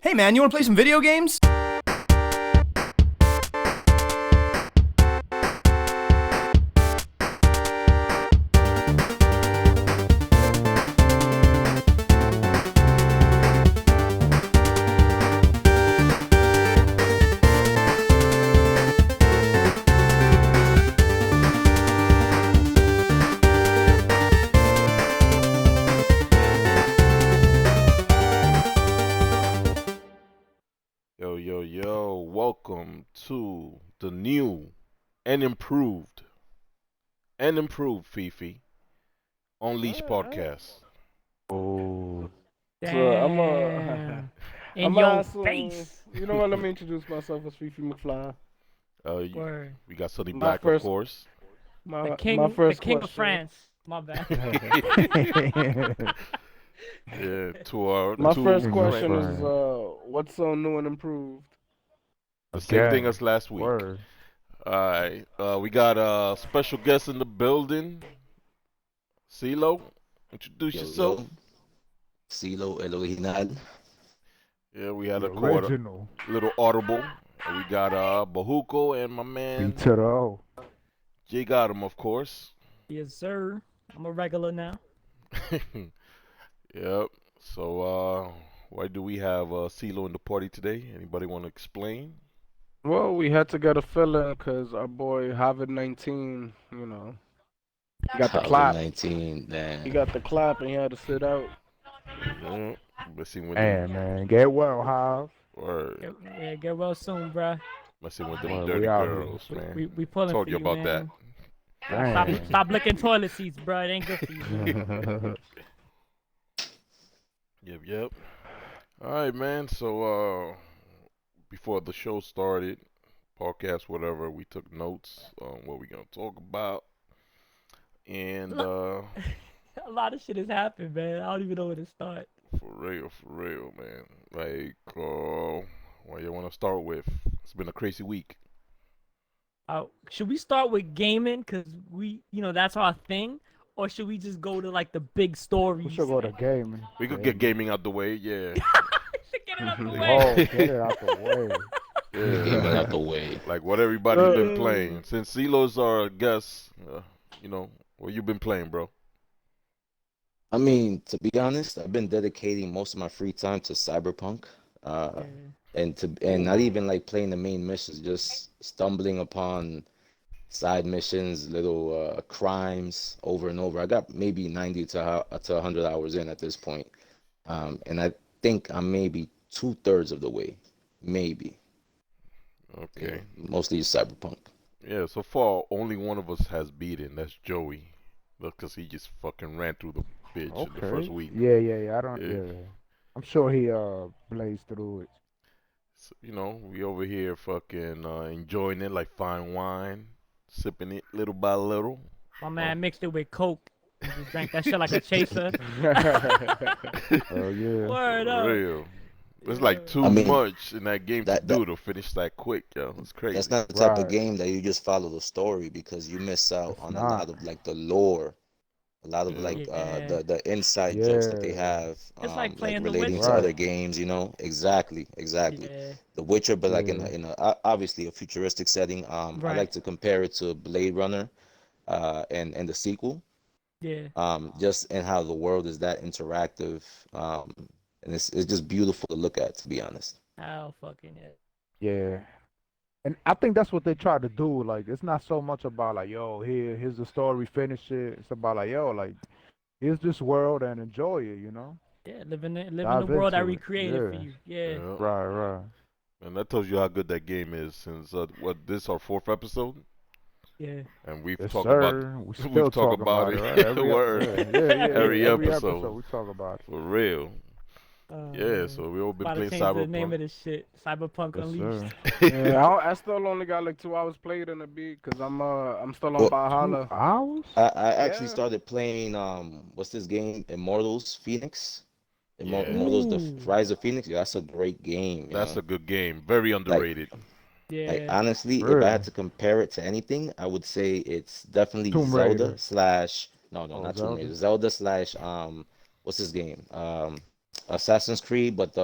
Hey man, you wanna play some video games? Yo, welcome to the new and improved Fifi Unleashed Alright. podcast. Oh, So I'm Damn. In I'm gonna your have some. face. You know what? Let me introduce myself as Fifi McFly. Uh, you- Word. we got Sonny My Black, of first course. my The first king of question. France. My bad. Yeah, to our My two first King of question friends. is France. what's so new and improved? The same thing Again. as last week. Word. Alright, we got a special guest in the building. CeeLo, introduce Yo, yourself. yo, Silo El Original. Yeah, we had The a quarter, original. little audible. We got Bahuko and my B man to the O. Jay Gotham, of course. Yes, sir. I'm a regular now. Yep. So, why do we have CeeLo in the party today? Anybody want to explain? Well, we had to get a fill-in because our boy Harvard 19, he got the Harvard clap. 19, He damn. got the clap and he had to sit out. Yeah. Messing with them, Man, get well, Hive. or Get well soon, bruh. messing with them Word, we dirty out here. girls, man. We pulling Told for you you, about that. man. Damn. Stop licking toilet seats, bruh. It ain't good for you, man. Yep. All right, man. So, before the show started, podcast, whatever, we took notes on what we gonna talk about, and A lot of shit has happened, man. I don't even know where to start. for real, man. Like, what you want to start with? It's been a crazy week. Should we start with gaming? Cause that's our thing. Or should we just go to like the big stories? We should go to gaming. We could get gaming out the way, yeah. Should get it out the way. Oh, get it out the way. Gaming Yeah. out the way. Like what everybody's been playing. Since CeeLo's our guest, what you been playing, bro? I mean, to be honest, I've been dedicating most of my free time to Cyberpunk. Uh, and not even like playing the main missions, just stumbling upon side missions, little crimes over and over. I got maybe 90 to 100 hours in at this point. And I think I'm maybe 2/3 of the way, maybe. Okay. Mostly Cyberpunk. Yeah, so far only one of us has beaten. That's Joey. Because he just fucking ran through the bitch in the first Okay. week. Yeah. I don't. Yeah. Yeah. I'm sure he blazed through it. So, we over here fucking enjoying it like fine wine, sipping it little by little. My man mixed it with Coke and just drank that shit like a chaser. Oh yeah. Word For up. real. It's like too I mean, much in that game to that do to finish that quick, yo. It's crazy. that's not the type of Right. game that you just follow the story because you miss out It's on a not. lot of like the lore, a lot of Yeah. like Yeah. the inside jokes that they Yeah. have, It's like like playing The relating to Witcher. other Right. games, you know. Exactly. Yeah. The Witcher, but like Yeah. obviously a futuristic setting. I Right. like to compare it to Blade Runner, and the sequel, Yeah. just and how the world is that interactive, and it's just beautiful to look at, to be honest. How fucking it. Yeah. And I think that's what they try to do. Like, it's not so much about like, yo, here's the story, finish it. It's about like, yo, like, here's this world and enjoy it. Yeah, living in the Dive world I into it. recreated for Yeah. you. Yeah. Yeah. Right. And that tells you how good that game is since this our fourth episode Yeah. and we've Yes, talked about sir. We we've still talked talk about about it, it. right? Every Word. Every every episode. episode we talk about it. For real. Yeah, Man. so we all been About to playing change the name Cyberpunk. of this shit. Cyberpunk Yes, Unleashed. sir. Yeah, I still only got like 2 hours played in a beat because I'm still on Well, 2 Valhalla. hours? I actually Yeah. started playing what's this game? Immortals Phoenix. Yeah. Immortals the Ooh. Rise of Phoenix. Yeah, that's a great game, That's a good game. Very underrated. Like Yeah. honestly, if I Really? had to compare it to anything, I would say it's definitely Tomb Zelda Raider. slash no, Oh, not Tomb Zelda. Raider. Zelda slash what's this game? Assassin's Creed, but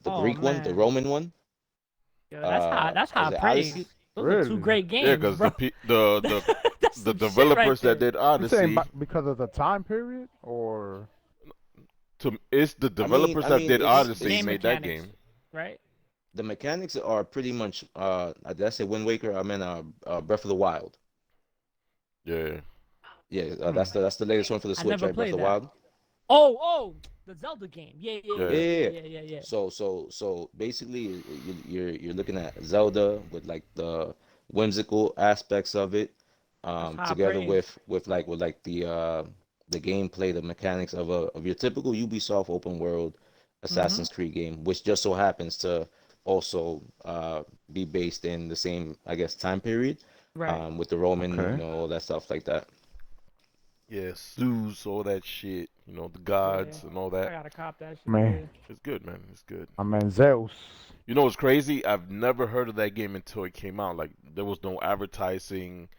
the Oh, Greek one, the man. Roman one. Yo, that's how Is I it pray. Odyssey? Those are two Really? great games, Yeah, because bro. That's the some shit right developers that there. did You saying Odyssey, because of the time period, or it's the developers that did it's Odyssey Game made that mechanics, game. right? the mechanics are pretty much. Did I say Wind Waker? I meant Breath of the Wild. Yeah. Yeah, Hmm. that's the latest one for the I Switch, never right? Breath of the played that. Wild. Oh, the Zelda game. Yeah, Yeah. yeah. So basically, you're looking at Zelda with like the whimsical aspects of it, That's high together praise. with the gameplay, the mechanics of your typical Ubisoft open world Assassin's Creed game, which just so happens to also be based in the same, I guess, time period, Right. with the Roman, Okay. all that stuff like that. Yeah, Zeus, all that shit, the gods and all I that. gotta cop that shit. Man. It's good, man. It's good. I mean Zeus? You know what's crazy? I've never heard of that game until it came out. Like, there was no advertising.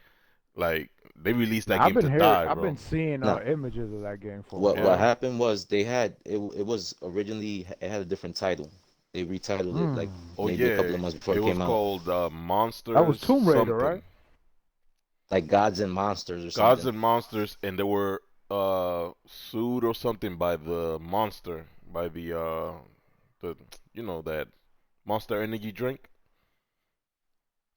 Like, they released that game to die, I've bro. been seeing No. images of that game for a What while. Yeah. happened was they had it was originally it had a different title. They retitled it like Oh, maybe a yeah. couple of months before It it was came out. called Monsters. That was Tomb Raider, something. right? Like Gods and Monsters or Gods something. and Monsters, and they were sued or something by the monster, by the that Monster Energy drink.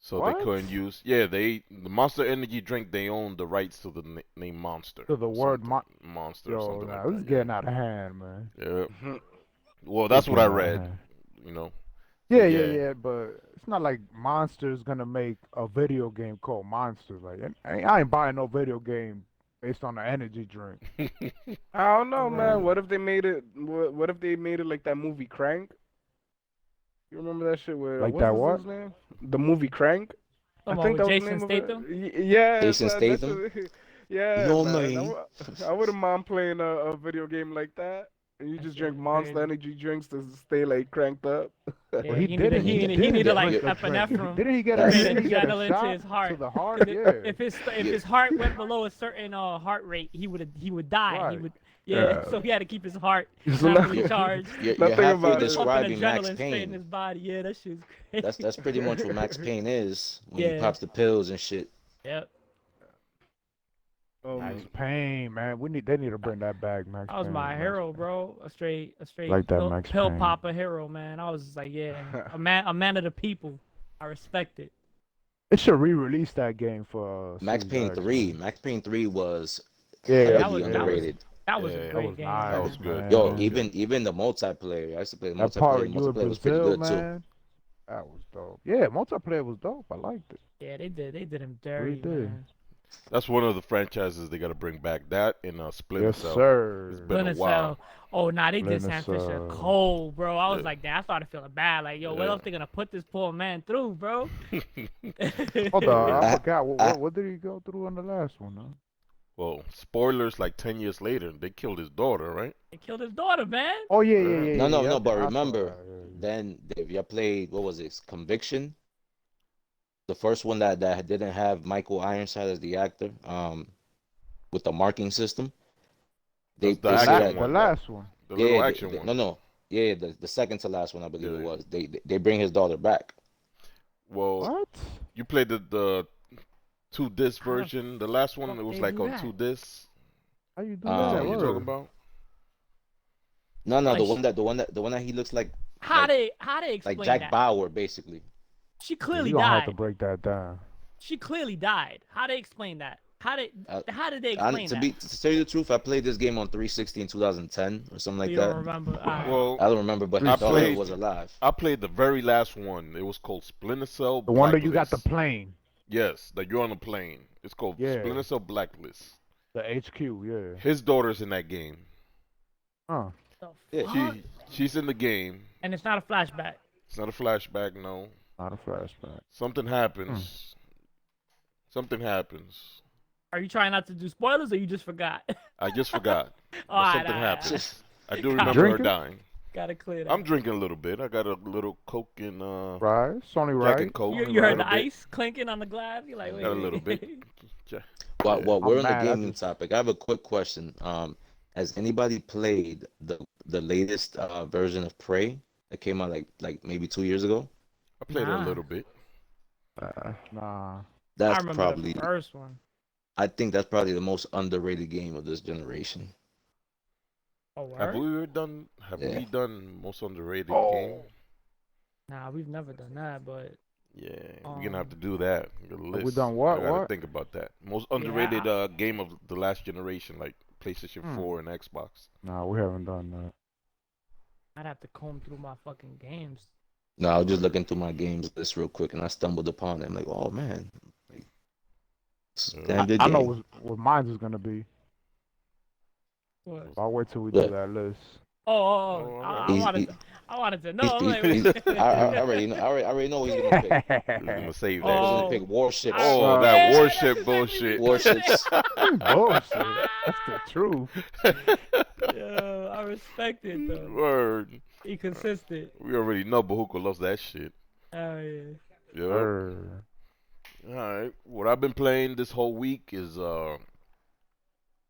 So they What? couldn't use. Yeah, the Monster Energy drink. They owned the rights to the name Monster. To the word Monster or Yo, something nah, like this that. is getting out of hand, man. Yeah. Well, that's what I Getting out of read. hand. You know. Yeah, Yeah. yeah, but it's not like Monster's gonna make a video game called Monsters. Like, I ain't buying no video game based on an energy drink. I don't know, Right. man. What if they made it? What if they made it like that movie Crank? You remember that shit with Like what's that this what? dude's name? The movie Crank. Come I on, think with that was the Jason name Statham. of it. Yeah, Jason son, Statham? yeah, Yo, man. man. I wouldn't mind playing a video game like that. And you That just shit drink was Monster crazy. Energy drinks to stay like cranked up. Yeah, But he he didn't. needed, He needed didn't like drink the drink. epinephrine. Didn't he get That's- didn't he get a adrenaline to shot his heart. to the heart? 'Cause Yeah. if his heart went below a certain heart rate, he would die. He Right. would Yeah. So he had to keep his heart So properly now- charged. You're Nothing halfway about it. Pumping describing Max adrenaline straight in Payne. his body. Yeah, that shit was crazy. That's pretty much what Max Payne is when he Yeah. pops the pills and shit. Yep. Max Payne, man. They need to bring that back, Max. That was Payne, my Max hero, Payne. bro. A straight Like that pill, Max pill Payne. popper hero, man. I was just like, yeah, a man of the people. I respect it. It should re-release that game for Max Series Payne X, 3. man. Max Payne 3 was Yeah, heavily that was- underrated. That was Yeah, a that great was game. nice, That was good. man. Yo, Yeah. even the multiplayer. I used to play the That part multiplayer. of you in Multiplayer was pretty Brazil, good too. man. That was dope. Yeah, multiplayer was dope. I liked it. Yeah, they did him dirty, did. man. That's one of the franchises they got to bring back. That and Splinter Yes, Cell. sir. It's been a Splinter while. Cell. Oh, nah, they did Splinter Sam Fisher Cell. cold, bro. I was Yeah. like, damn, I started feeling bad. Like, yo, what Yeah. else they gonna put this poor man through, bro? Hold on, I I- forgot. I- What did he go through on the last one? Huh? Well, spoilers. Like 10 years later, they killed his daughter, right? They killed his daughter, man. Oh yeah, Yeah. yeah, yeah. No, no, yeah, no. I But saw remember, that, yeah. then if you played what was it, Conviction? The first one that didn't have Michael Ironside as the actor, with the marking system. That's the say action that- The one. last one. The little yeah, action one. No, yeah, the second to last one I believe Yeah. it was. They bring his daughter back. Well, What? you played the 2-disc How the version. The last one, fuck it was they like do on that? 2 discs. How you do Uh, Is that that? what you're Word. talking about? No, Like the one that he looks like How they explain like Jack that? Bauer basically. She You clearly gonna have died. to break that down. She clearly died. How they explain that? How did they explain To that? tell you the truth, I played this game on 360 in 2010 or something like you that. don't remember? Alright. Well, I don't remember, but I his daughter played- was alive. I played the very last one. It was called Splinter Cell The one that you got the Blacklist. plane, Yes, that you're on a plane. It's called Yeah. Splinter Cell Blacklist. the HQ. Yeah. His daughter's in that game. Huh. The Yeah. fuck? She's in the game. And it's not a flashback. It's not a flashback, no. Not a flashback. Something happens. Something happens. Are you trying not to do spoilers, or you just forgot? I just forgot. But Alright, something alright, happens. I do Got remember her Drinking? dying. Gotta clear that. I'm drinking a little bit. I got a little Coke and Right. It's only Jack right. and Coke. You heard a the little bit. ice clinking on the glass. You're like, wait, Got a wait. little bit. Well, Yeah. we're on mad, the I gaming just- topic. I have a quick question. Has anybody played the latest version of Prey? that came out like maybe 2 years ago? I played it a Nah. little bit. Nah. I That's remember probably, the first one. I think that's probably the most underrated game of this generation. Oh, Have word? we done? Have Yeah. we done most underrated Oh. game? Nah, we've never done that, but Yeah, we're gonna have to Um, do that. The we list. done what? I gotta What? think about that. Most Yeah, underrated game of the last generation, like PlayStation Hmm. 4 and Xbox. Nah, we haven't done that. I'd have to comb through my fucking games. No, I was just looking through my games list real quick, and I stumbled upon it. I'm like, oh man, like, it's a damn good I know game. what mine is gonna be. What? I'll wait till we Yeah. do that list. Oh, Oh, I alright. wanted to know. I'm I already know. I already know what he's gonna pick. We're gonna save He's that. Oh. gonna pick warships. Oh, Uh, that Yeah, warship that's exactly bullshit. what he was gonna Warships. Bullshit. That's the truth. Yeah, I respect it though. Word. He consistent. We already know Bahuka loves that shit. Oh yeah. Yeah. Err. Alright. What I've been playing this whole week is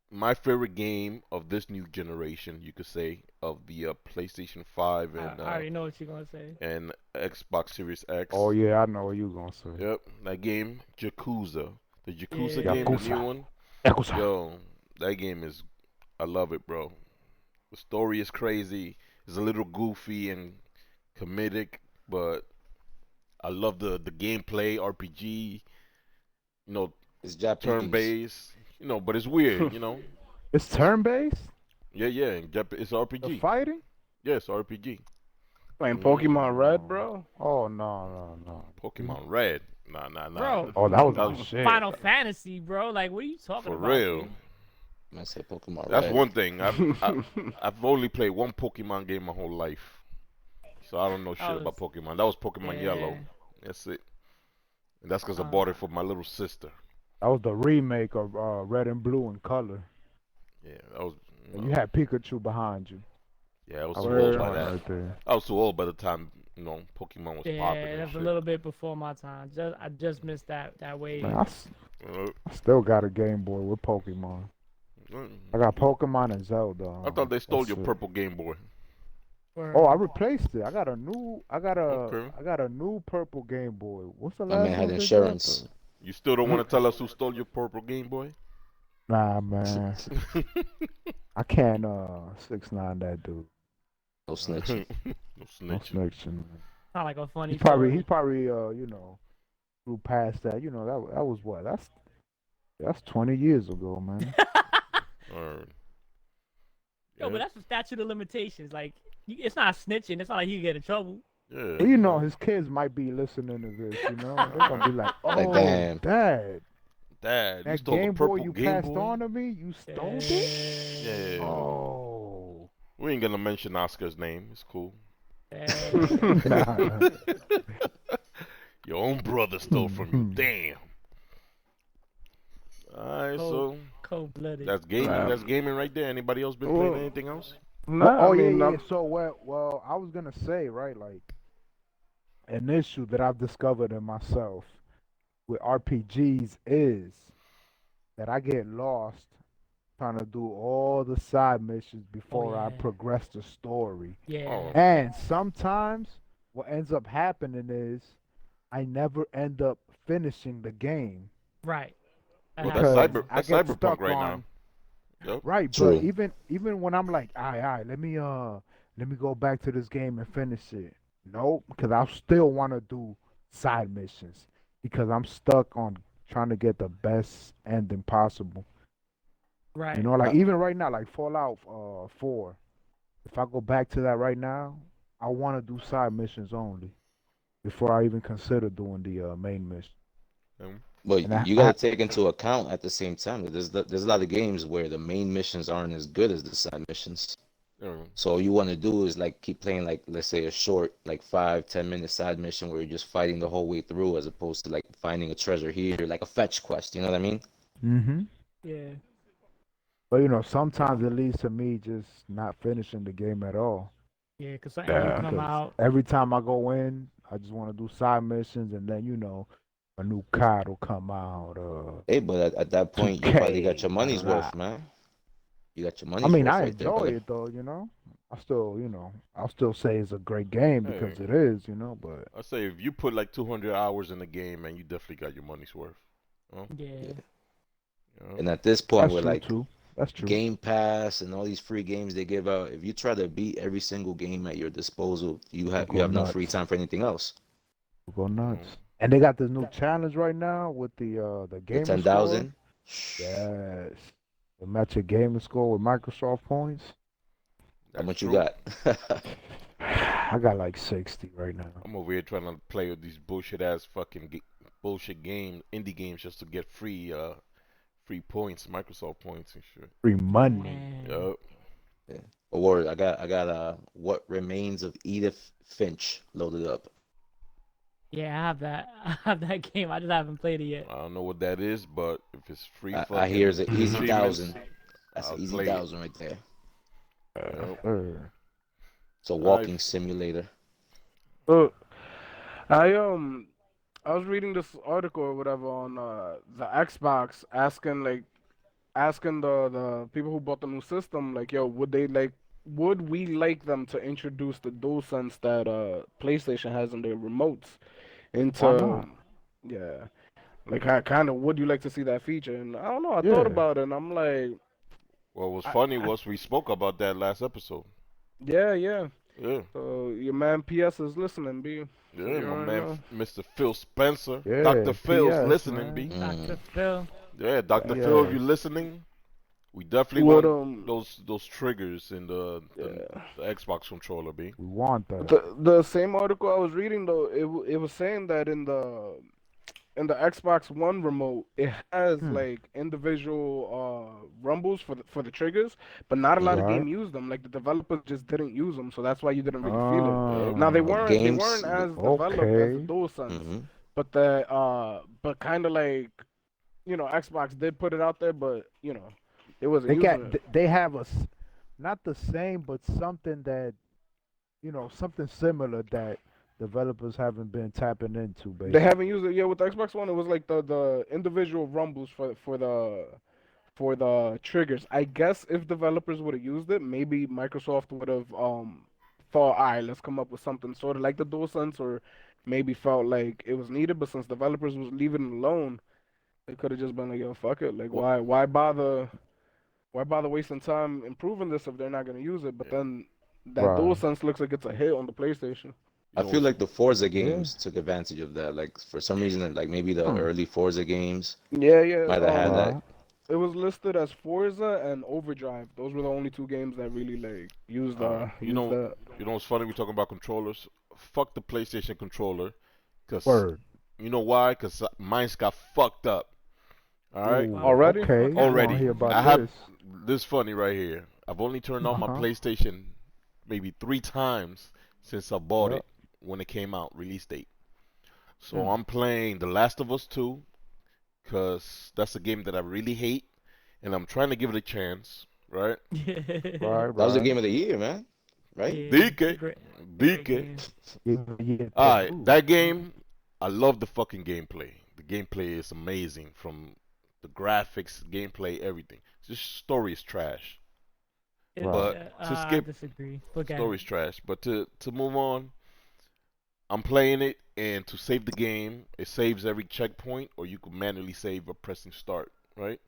my favorite game of this new generation, you could say, of the PlayStation 5 I and already know what you're gonna say. and Xbox Series X. Oh yeah, I know what you gonna say. Yep, that game, Yakuza. The Yakuza Yeah. game, the Yakuza. new one. Yakuza. Yo, that game is, I love it, bro. The story is crazy. It's a little goofy and comedic, but I love the gameplay, RPG. You know, It's Japanese. turn based. You know, but it's weird. You know. It's turn based. Yeah. It's The RPG. fighting. Yes, RPG. Playing Mm. Pokemon Red, bro. Oh no. Pokemon Red. Nah. Bro. Oh, that was That my was shit. Final Fantasy, bro. Like, what are you talking For about? real. dude? I said Pokemon That's Red. one thing. I've only played one Pokemon game my whole life, so I don't know shit was- about Pokemon. That was Pokemon Yellow. Yeah. That's it. And that's because I bought it for my little sister. That was the remake of Red and Blue in color. Yeah, that was. And you had Pikachu behind you. Yeah, I was I too was old the by joint that. right there. I was too old by the time Pokemon was popping Yeah, and that's a shit. little bit before my time. I just missed that wave. Man, Uh, I still got a Game Boy with Pokemon. I got Pokemon and Zelda. I thought they stole That's your it. purple Game Boy. Oh, I replaced it. I got a new purple Game Boy. What's the My last man had one they insurance. dropped? You still don't want to tell us who stole your purple Game Boy? Nah, man. I can't 6ix9ine that dude. No snitching. No No snitching. snitching. Man. Sound like a funny He story. probably grew past that. You know, that was what? That's 20 years ago, man. Alright. Yo, but that's the statute of limitations. Like, it's not snitching. It's not like he get in trouble. Yeah. Well, you know, his kids might be listening to this, you know? They're gonna be like, oh, Like, damn. Dad, Dad, you that stole Game the purple Boy you Game passed Boy? on to me, you stole it? Yeah. Oh. We ain't gonna mention Oscar's name. It's cool. Yeah. Your own brother stole from you. Damn. Alright, so Cold-blooded. that's gaming. Right. That's gaming right there. Anybody else been Well, playing anything else? Nah, Oh, I mean, yeah. So, well, I was gonna say, right, like, an issue that I've discovered in myself with RPGs is that I get lost trying to do all the side missions before I yeah. progress the story. Yeah. Oh. And sometimes what ends up happening is I never end up finishing the game. Right. Well, Because that's I that's get Cyberpunk stuck right on- now. Yep. Right, True. but even when I'm like, all right, let me go back to this game and finish it. Nope, because I still want to do side missions because I'm stuck on trying to get the best ending possible. Right. You know, like even right now, like Fallout 4. If I go back to that right now, I want to do side missions only before I even consider doing the main mission. But And you gotta take into account at the same time that there's a lot of games where the main missions aren't as good as the side missions. Yeah. So all you want to do is like keep playing like, let's say, a short like 5-10 minute side mission where you're just fighting the whole way through, as opposed to like finding a treasure here, like a fetch quest. You know what I mean? Mm-hmm. Yeah. But you know, sometimes it leads to me just not finishing the game at all. Yeah, because something will come 'Cause out. every time I go in, I just want to do side missions, and then a new card will come out. Hey, but at that point, you probably got your 2K, money's blah, worth, man. You got your I money's mean, worth I right there, enjoy brother. it though. I still, I'll still say it's a great game because Hey, it is. But I say if you put like 200 hours in the game, man, you definitely got your money's worth. Huh? Yeah. Yeah. And at this point, that's with true like too. That's true. Game Pass and all these free games they give out, if you try to beat every single game at your disposal, you We'll you go have no free nuts. time for anything else. We'll go Mhm. nuts. And they got this new challenge right now with the The gamer score. 10,000. Yes. The match your gamer score with Microsoft points. How That's much you true. got? I got like 60 right now. I'm over here trying to play with these bullshit ass fucking bullshit indie games just to get free points, Microsoft points and shit. Free money. Man. Yup. Yeah. Award. I got What Remains of Edith Finch loaded up. Yeah, I have that. I have that game. I just haven't played it yet. I don't know what that is, but if it's free I hear fucking it's an easy achievements, 1,000. That's I'll an easy play it. 1,000 right there. Yup. It's a Alright. walking simulator. Look, I I was reading this article or whatever on the Xbox asking the people who bought the new system, like, yo, would we like them to introduce the DualSense that PlayStation has in their remotes Why into, not? yeah, like, how kind of would you like to see that feature? And I don't know, I Yeah. thought about it, and I'm like, What was I, funny I was we spoke about that last episode. yeah. Yeah. So your man PS is listening, B. So Yeah, you my already man, know. Mr. Phil Spencer. Yeah, Dr. Phil's PS, listening, man. B. Dr. Phil. Yeah, Dr. Phil, if you're Yes. listening, we definitely What want those triggers in yeah. the Xbox controller, B. We want that. The same article I was reading though, it was saying that in the Xbox One remote, it has Hmm. like individual rumbles for the triggers, but not a lot of Right. game use them. Like the developers just didn't use them, so that's why you didn't really feel it. Now Yeah. they Games. weren't as developed as the Okay. DualSense, Hmm. but but kind of like Xbox did put it out there, but it wasn't They using it. they have not the same, but something that something similar that developers haven't been tapping into, They basically. haven't used it yet with the Xbox One. It was like the individual rumbles for the triggers. I guess if developers would have used it, maybe Microsoft would have thought, all right, let's come up with something sort of like the DualSense, or maybe felt like it was needed. But since developers was leaving it alone, they could have just been like, yo, fuck it. Like, Well, why bother wasting time improving this if they're not gonna use it? But yeah. then that Right. DualSense looks like it's a hit on the PlayStation. I know feel like what's- the Forza Yeah. games took advantage of that. Like for some reason, like maybe the Hmm. early Forza games Yeah. might have had that. Right. It was listed as Forza and Overdrive. Those were the only two games that really like used you know what's funny? We're talking about controllers. Fuck the PlayStation controller, cause Word. you know why? Cause mine's got fucked up. All right. Ooh, Already? Okay. Okay. I wanna Already. hear about I have this. this funny right here. I've only turned on my Uh-huh. PlayStation maybe 3 times since I bought Yep. it when it came out, release date. So Hmm. I'm playing The Last of Us 2 because that's a game that I really hate, and I'm trying to give it a chance, right? Right. That was the Right. game of the year, man. Right? Yeah, DK. great DK. game. Yeah. Alright, that game, I love the fucking gameplay. The gameplay is amazing from the graphics, gameplay, everything. Just story is trash. But to I skip, disagree. Look at story's trash. But to move on, I'm playing it, and to save the game, it saves every checkpoint, or you can manually save by pressing start, right?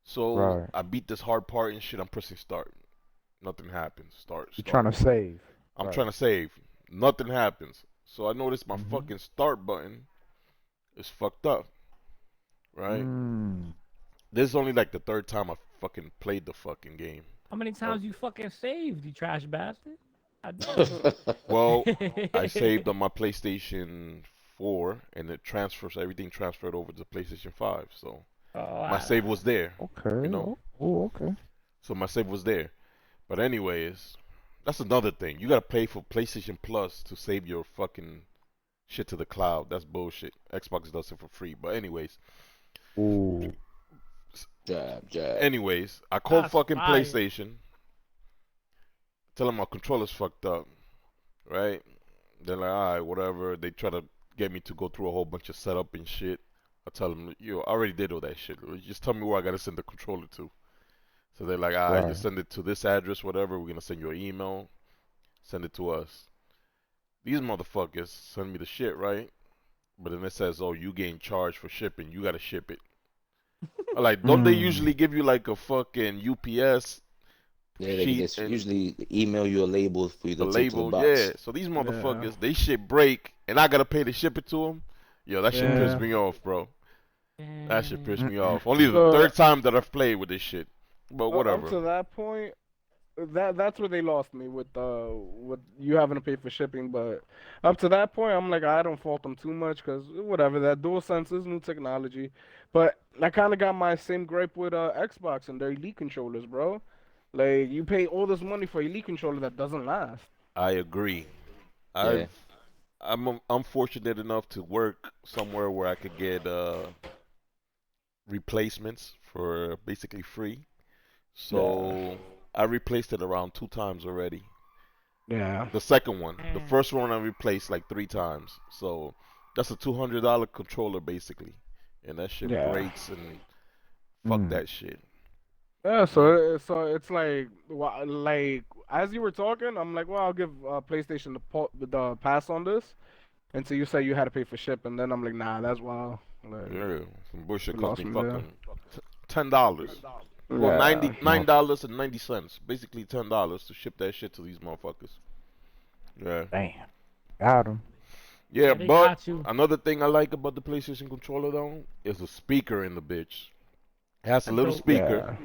So Right. I beat this hard part and shit. I'm pressing start. Nothing happens. Start. You're trying to save. I'm right. trying to save. Nothing happens. So I noticed my Mhm. fucking start button is fucked up. Right? Mm. This is only like the third time I fucking played the fucking game. How many times you fucking saved, you trash bastard? I know. Well, I saved on my PlayStation 4, and everything transferred over to PlayStation 5. So Oh, my save was there. Okay. You know. Oh, okay. So my save was there. But anyways, that's another thing. You gotta pay for PlayStation Plus to save your fucking shit to the cloud. That's bullshit. Xbox does it for free. But anyways, Ooh. Jab. I called That's fucking fire. PlayStation, tell them my controller's fucked up, right? They're like, alright, whatever. They try to get me to go through a whole bunch of setup and shit. I tell them, yo, I already did all that shit. Just tell me where I gotta send the controller to. So they're like, all right, Right. just send it to this address, whatever. We're gonna send you an email. Send it to us. These motherfuckers send me the shit, right? But then it says, oh, you getting charged for shipping. You gotta ship it. I'm like, don't they usually give you like a fucking UPS Yeah, they sheet just and usually email you a label for you the to take to the label? box. Yeah. So these motherfuckers, they shit break, and I gotta pay to ship it to them. Yo, that shit pissed Yeah. me off, bro. That shit pissed me Mm-mm. off. Only the So- third time that I've played with this shit. But Up whatever. to that point, that's where they lost me with you having to pay for shipping. But up to that point, I'm like, I don't fault them too much because whatever, that DualSense is new technology. But I kind of got my same gripe with Xbox and their Elite controllers, bro. Like you pay all this money for a Elite controller that doesn't last. I agree. Yeah. I'm fortunate enough to work somewhere where I could get replacements for basically free. So I replaced it around 2 times already. Yeah. The second one, the Mm. first one I replaced like 3 times. So that's a $200 controller basically, and that shit Yeah. breaks and fuck Mm. that shit. Yeah, so it's like, like as you were talking, I'm like, well, I'll give PlayStation the pass on this until you say you had to pay for ship, and then I'm like, nah, that's wild. Like, Yeah, some bullshit You cost lost me me there. fucking $10. Well, yeah. $99.90, basically $10 to ship that shit to these motherfuckers. Yeah, Damn. Got him. yeah, they but got you. another thing I like about the PlayStation controller though is the speaker in the bitch. It has a That's little dope. speaker.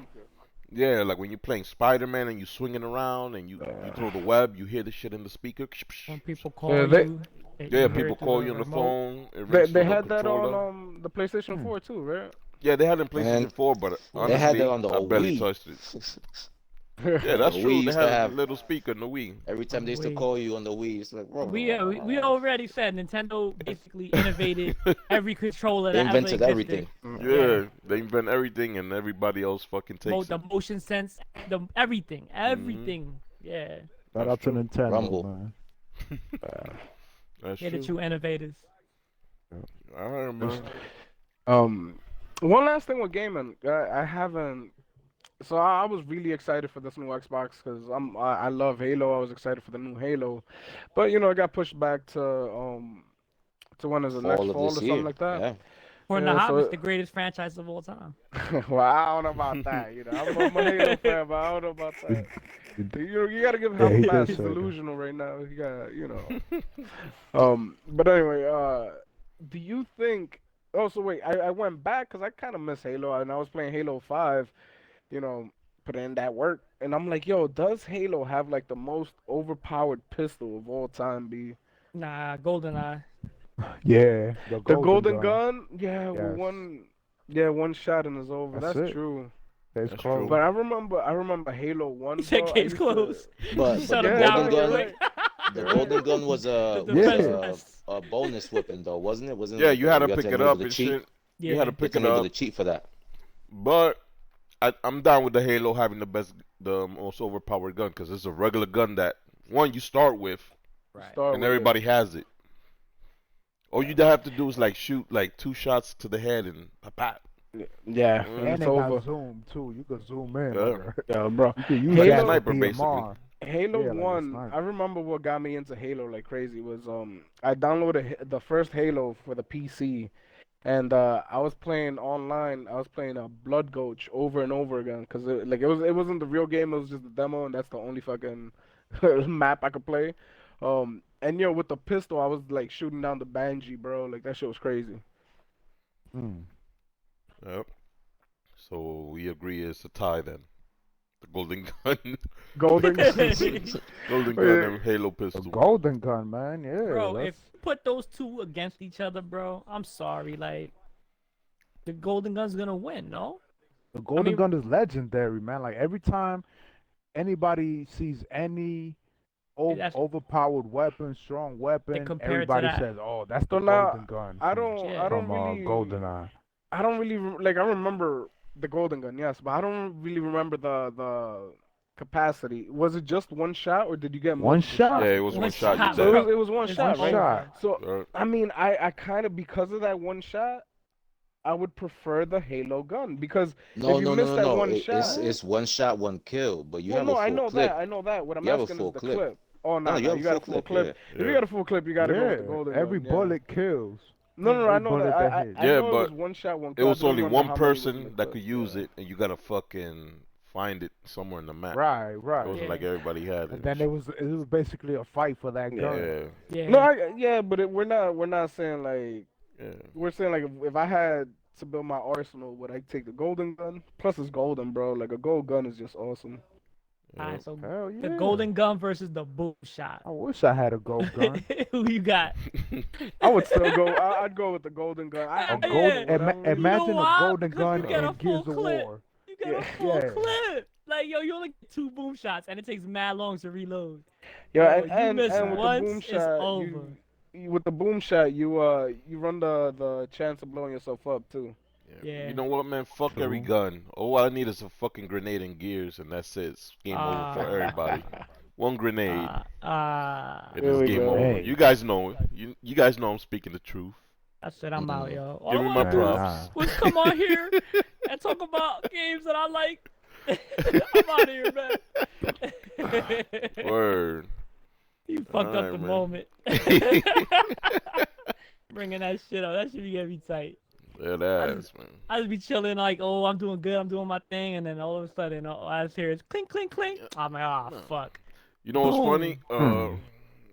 Yeah, like when you're playing Spider-Man and you swinging around and you throw the web, you hear the shit in the speaker. When people call Yeah, they- you, Yeah, hear people it through call you on the remote. phone. It They rings through the had that controller. on the PlayStation Hmm. 4 too, right? Yeah, they had it in PlayStation Man, 4, but honestly, They had that on the I barely Wii. touched it. Yeah, that's The true. Wii They used had to a have- little speaker in the Wii. Every time they used to Wii. call you on the Wii, it's like, We already said Nintendo basically innovated every controller They that ever invented existed. everything. Yeah, they invent everything and everybody else fucking takes The it. motion sense, everything. Yeah, Shout out to true. Nintendo, Rumble. man. That's they're the true. true innovators. Alright, man. One last thing with gaming, I haven't. So I was really excited for this new Xbox because I love Halo. I was excited for the new Halo, but it got pushed back to when is it, next Fall of fall or this something year. like that. Yeah. For Yeah, the so Hobbits, it- the greatest franchise of all time. Well, I don't know about that. I'm a Halo fan, but I don't know about that. You gotta give him Yeah, he a pass. did He's say that. delusional right now. You got. But anyway, do you think? Oh, so wait, I went back because I kind of miss Halo, and I was playing Halo 5. Put in that work, and I'm like, yo, does Halo have like the most overpowered pistol of all time? Be Nah, GoldenEye. Yeah, the golden gun? Yeah, Yes. one shot and it's over. That's That's it. true. It's That's close. true. But I remember Halo 1. He said bro. I case used to- closed. But Shut the him Yeah, golden down. gun, right. the golden gun was The was defense Yeah. vest. a bonus weapon though, wasn't it? Wasn't Yeah, like, you had to pick it enable up to and cheat? shit. Yeah. You had to You pick had it to able up. to cheat for that. But I'm down with the Halo having the most overpowered gun because it's a regular gun that one you start with Right. Start and with it. everybody has it. All you have to do is like shoot like 2 shots to the head and pop. Yeah, Mm. and And it's they over. got zoom too. You could zoom in. Yeah. on her. Yeah, bro. You could use Halo- that Sniper, as basically. DMR. Halo Yeah, like a 1, sniper. I remember what got me into Halo like crazy was I downloaded the first Halo for the PC, and I was playing online. I was playing Blood Gulch over and over again because it wasn't the real game. It was just the demo, and that's the only fucking map I could play. And with the pistol, I was like shooting down the Banshee, bro. Like that shit was crazy. Mm. Yep. So we agree it's a tie then. The golden gun, Golden. golden gun and Halo A pistol. golden gun, man. Yeah. Bro, that's- if you put those two against each other, bro, I'm sorry. Like, the Golden Gun's gonna win, no? the golden mean- gun is legendary, man. Like every time anybody sees any That's- overpowered weapon, strong weapon, compare it to everybody that. says, "Oh, that's So the now, golden gun." I from- don't Yeah. from really GoldenEye. I don't really like. I remember the golden gun, yes, but I don't really remember the capacity. Was it just one shot, or did you get One multiple shot. Yeah, it was One one shot. shot, You So bro. said. it was one It's shot, one right? shot. So Right. I mean, I kind of because of that one shot, I would prefer the Halo gun because No, if you no, miss no, no, that no. one shot, It's one shot, one kill, but you well, have a no, I full know clip. that. I know that. What I'm You have a asking is full the clip. clip. Oh, No, no, you no, have you a got a full full clip. clip. Yeah. If you Yeah. got a full clip, you got to go with the Yeah, golden every gun. Yeah. bullet kills. No, I Every know that. bullet that hits. I Yeah, know it was but one shot, one it kill. I was didn't only remember one how many was in the person that clip. could use Yeah. it, and you gotta fucking find it somewhere in the map. Right, It right. wasn't like Yeah. everybody had it. And and then shit. it was basically a fight for that gun. Yeah, Yeah. No, yeah, but we're not saying like yeah. we're saying like if I had to build my arsenal, would I take the golden gun? Plus, it's golden, bro. Like a gold gun is just awesome. All yeah. right, so Hell the yeah. golden gun versus the boom shot. I wish I had a gold gun. Who you got? I would still go. I'd go with the golden gun. A I'm gold. with whatever. Imagine know a why? golden 'Cause you gun get a in full Gears of clip. War. You get Yeah. a full Yeah. clip. Like, yo, you only get 2 boom shots, and it takes mad long to reload. Yeah, Yo, you miss and with the once, boom it's shot, over. with the boom shot, you run the chance of blowing yourself up too. Yeah. You know what, man? Fuck every True. gun. All I need is a fucking grenade and gears, and that's it. It's game over for everybody. One grenade, and There it's we game go. over. Hey. You guys know it. You guys know I'm speaking the truth. That's it. I'm out, yo. All Give I me my want to do props. was come on here and talk about games that I like. I'm out of here, man. Word. You fucked up Alright, the man. moment. Bringing that shit up. That should be getting me tight. Yeah, that is, man. I just be chilling like, oh, I'm doing good, I'm doing my thing, and then all of a sudden, all I just hear is clink, clink, clink. I'm like, ah, No. fuck. You know what's funny? Boom.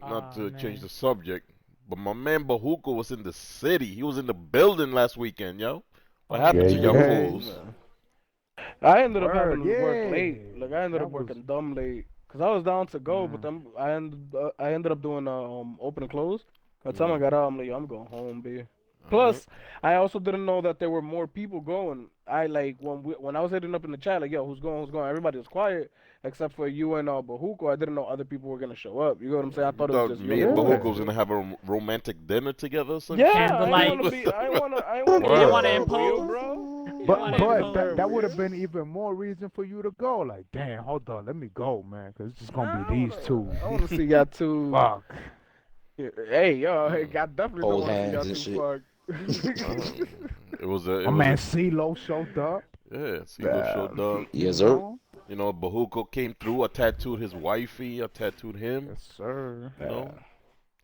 Not to Aw, change man. the subject, but my man Bahuko was in the city. He was in the building last weekend, yo. What happened to Yeah, y'all yeah. fools? I ended up Word, having to work yeah. late. Like I ended That up was- working dumb late because I was down to go, but Mm. then I ended up doing open and close. By the time I got out, I'm like, yo, I'm going home, B. Plus, I also didn't know that there were more people going. I like when I was hitting up in the chat, like, yo, who's going, who's going? Everybody was quiet except for you and Bahuko. I didn't know other people were gonna show up. You know what I'm saying? I thought it was just me you and and Bahuko Bahuko. was gonna have a romantic dinner together or something. Yeah, Candlelight. I wanna You be didn't wanna real, impose? bro. But wanna but impose? that would have been even more reason for you to go. Like, damn, hold on, let me go, man, because it's just gonna be these two. I wanna see y'all two. Fuck. Hey, yo, hey, I definitely don't Hold want to see y'all hands and two shit. fuck. It was a. It My was man a, CeeLo showed up. yeah, CeeLo showed up. Yes, sir. You know, Bahuko came through. I tattooed his wifey. I tattooed him. Yes, sir. You know,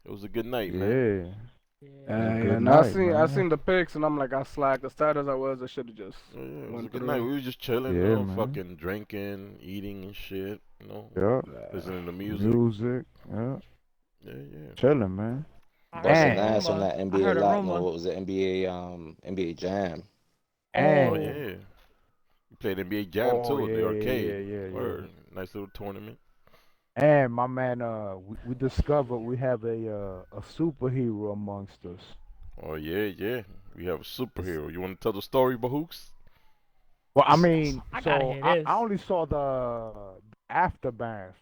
it was a good night, man. Yeah. Yeah. Good And night, I man. seen the pics, and I'm like, I slacked. As tired as I was, I should have just. Yeah, it was a Went good through. night. We were just chilling, Yeah, you know, man. fucking drinking, eating and shit. You know, Yep. listening to music. Music. Yeah. Yeah, yeah. Chilling, man. I Busting heard a ass on rumor. that I NBA heard a lot. rumor. No, what was it? NBA Jam. Oh And yeah. We played NBA Jam Oh, too at the yeah, arcade. yeah. Word. Nice little tournament. and my man, we discovered we have a superhero amongst us. Oh yeah, yeah. We have a superhero. You want to tell the story, Bahooks? Well, I mean, I gotta so hear I this. only saw the aftermath.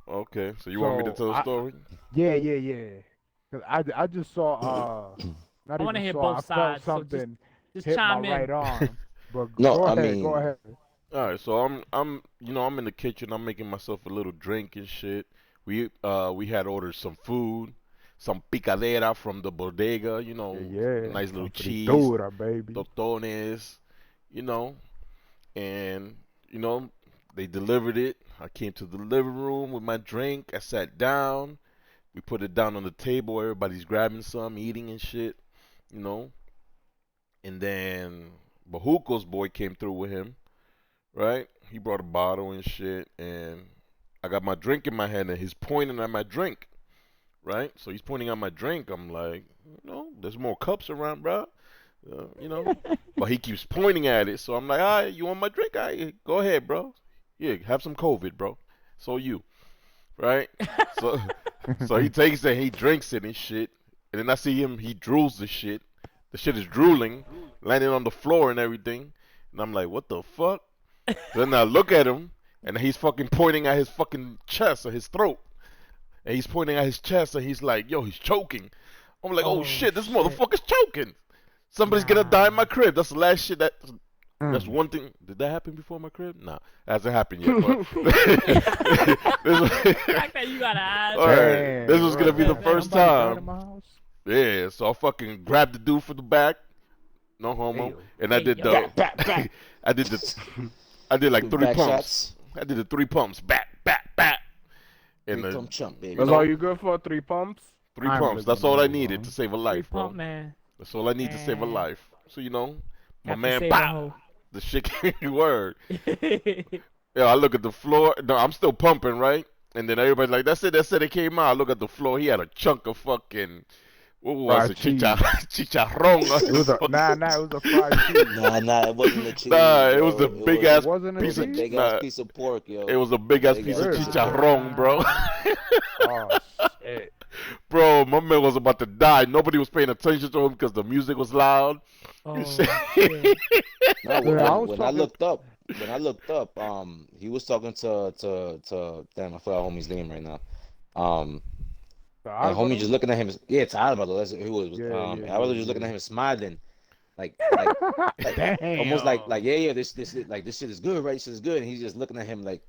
Okay, so you want me to So, tell the I- story? Yeah. 'Cause I just saw not I wanna even hear saw, both I sides, felt so just something Just hit my chime in. right arm. But No, go I ahead, mean- go ahead. All right, so I'm in the kitchen. I'm making myself a little drink and shit. We had ordered some food, some picadera from the bodega. You know, Yeah, nice little some cheese, fritura, baby. tostones, you know, and they delivered it. I came to the living room with my drink. I sat down. We put it down on the table. Everybody's grabbing some, eating and shit, you know. And then Bahuko's boy came through with him, right? He brought a bottle and shit, and I got my drink in my hand, and he's pointing at my drink, right? So he's pointing at my drink. I'm like, there's more cups around, bro. But he keeps pointing at it, so I'm like, all right, you want my drink? All right, go ahead, bro. Yeah, have some COVID, bro. So you, right? So, so he takes it, he drinks it and shit, and then I see him, he drools the shit. The shit is drooling, landing on the floor and everything, and I'm like, what the fuck? Then I look at him, and he's fucking pointing at his fucking chest or his throat, and he's pointing at his chest, and he's like, yo, he's choking. I'm like, oh, shit, this motherfucker's choking. Somebody's gonna die in my crib. That's the last shit that's one thing. Did that happen before my crib? Nah, hasn't happened yet. But The fact that you gotta ask. All right, Damn, this was gonna be the bro. first Somebody died in time. my house? Yeah, so I fucking grabbed the dude from the back, no homo. Ayo. And I did Ayo. the, Back, back, back. I did like Do 3 back pumps. shots. I did the 3 pumps, back, and Three pump chump, baby. That's know, all you good for? 3 pumps? 3 I'm pumps. That's living all I life, needed bro. to save a Three life, bro. pump man. That's all I need to save a Man. life. So my Have to man, save a pop, hoe. the shit word. Yeah, I look at the floor. No, I'm still pumping, right? And then everybody's like, "That's it. It came out." I look at the floor. He had a chunk of fucking what was Fried it? cheese. Chicharrón. It was a, nah, it was a fried cheese. Nah, it wasn't a cheese. Nah, it bro. was a big ass wasn't a piece of a cheese? big nah, ass piece of pork, yo. It was a big ass Big piece ass of piece of chicharrón, bro. Oh shit. Bro, my man was about to die. Nobody was paying attention to him because the music was loud. Oh shit. No, Yeah, I was when I talking- looked up, he was talking to damn, I forgot homie's name right now. The And homie Alvaro? just looking at him. Yeah, it's Alvaro. That's who was. Yeah, Alvaro just looking at him, smiling, like Damn. almost like yeah, this shit is good, right? This shit is good. And he's just looking at him like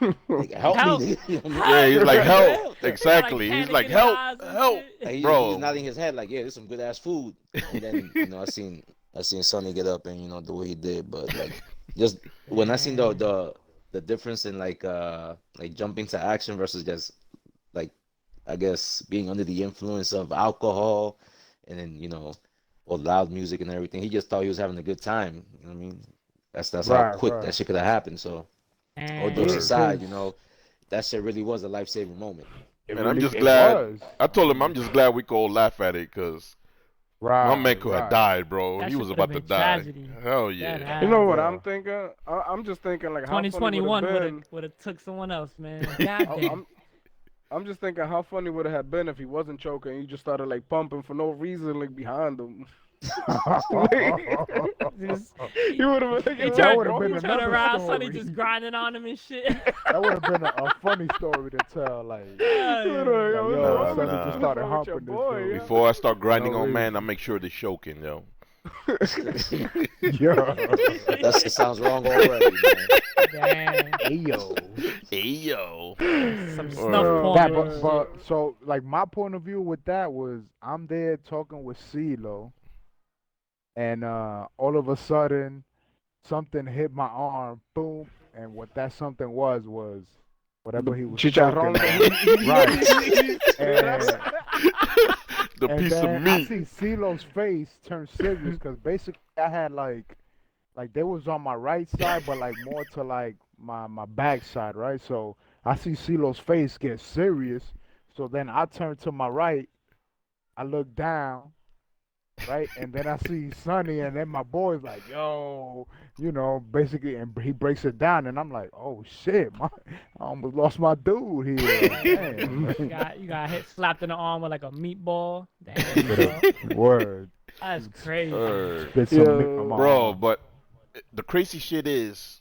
help Help. me. Yeah, he's like, help. Yeah. Exactly. He's like, help, help. And Bro. he's nodding his head like, yeah, this is some good ass food. And then I seen Sonny get up and do what he did, but like just when I seen the difference in like jumping to action versus just like I guess being under the influence of alcohol and then or loud music and everything, he just thought he was having a good time. You know what I mean? That's how Right, quick right. that shit could have happened. So all jokes aside, that shit really was a life saving moment. Man, I'm just it glad. was. I told him I'm just glad we could all laugh at it because Right, my man could have right. died, bro. That he shit was could've about to been die. tragedy. Hell That yeah. happened. You know what Yeah. I'm thinking? I'm just thinking like how funny 2021 would have been. would have took someone else, man. Goddamn. I'm just thinking how funny would it have been if he wasn't choking. He just started like pumping for no reason, like behind him. Just- He would have been He like, That turned, would've been he turned another around, story. Sonny just grinding on him and shit. That would have been a funny story to tell. Like, Yeah, yeah. Literally, yo, yo, Nah, Sonny nah. just started What's wrong humping with this your boy, dude. yeah? Before I start grinding No on man, reason. I make sure they're choking, yo. Yo. It sounds wrong already, man. Damn. Ayo. Hey yo. Some snuff Word. porn. That, and but, shit. but so like my point of view with that was I'm there talking with CeeLo, and all of a sudden something hit my arm, boom, and what that something was whatever he was Chicharrón. choking on. Right. And, The and piece then of meat. I see CeeLo's face turn serious because basically I had like they was on my right side, but like more to like my back side, right? So I see CeeLo's face get serious. So then I turn to my right, I look down, right, and then I see Sonny, and then my boy's like, "Yo," basically, and he breaks it down, and I'm like, "Oh shit, I almost lost my dude here." Damn. You got hit, slapped in the arm with like a meatball. Damn, bro. Word. That's crazy. Spit some Yeah. meat on my Bro, arm. but the crazy shit is,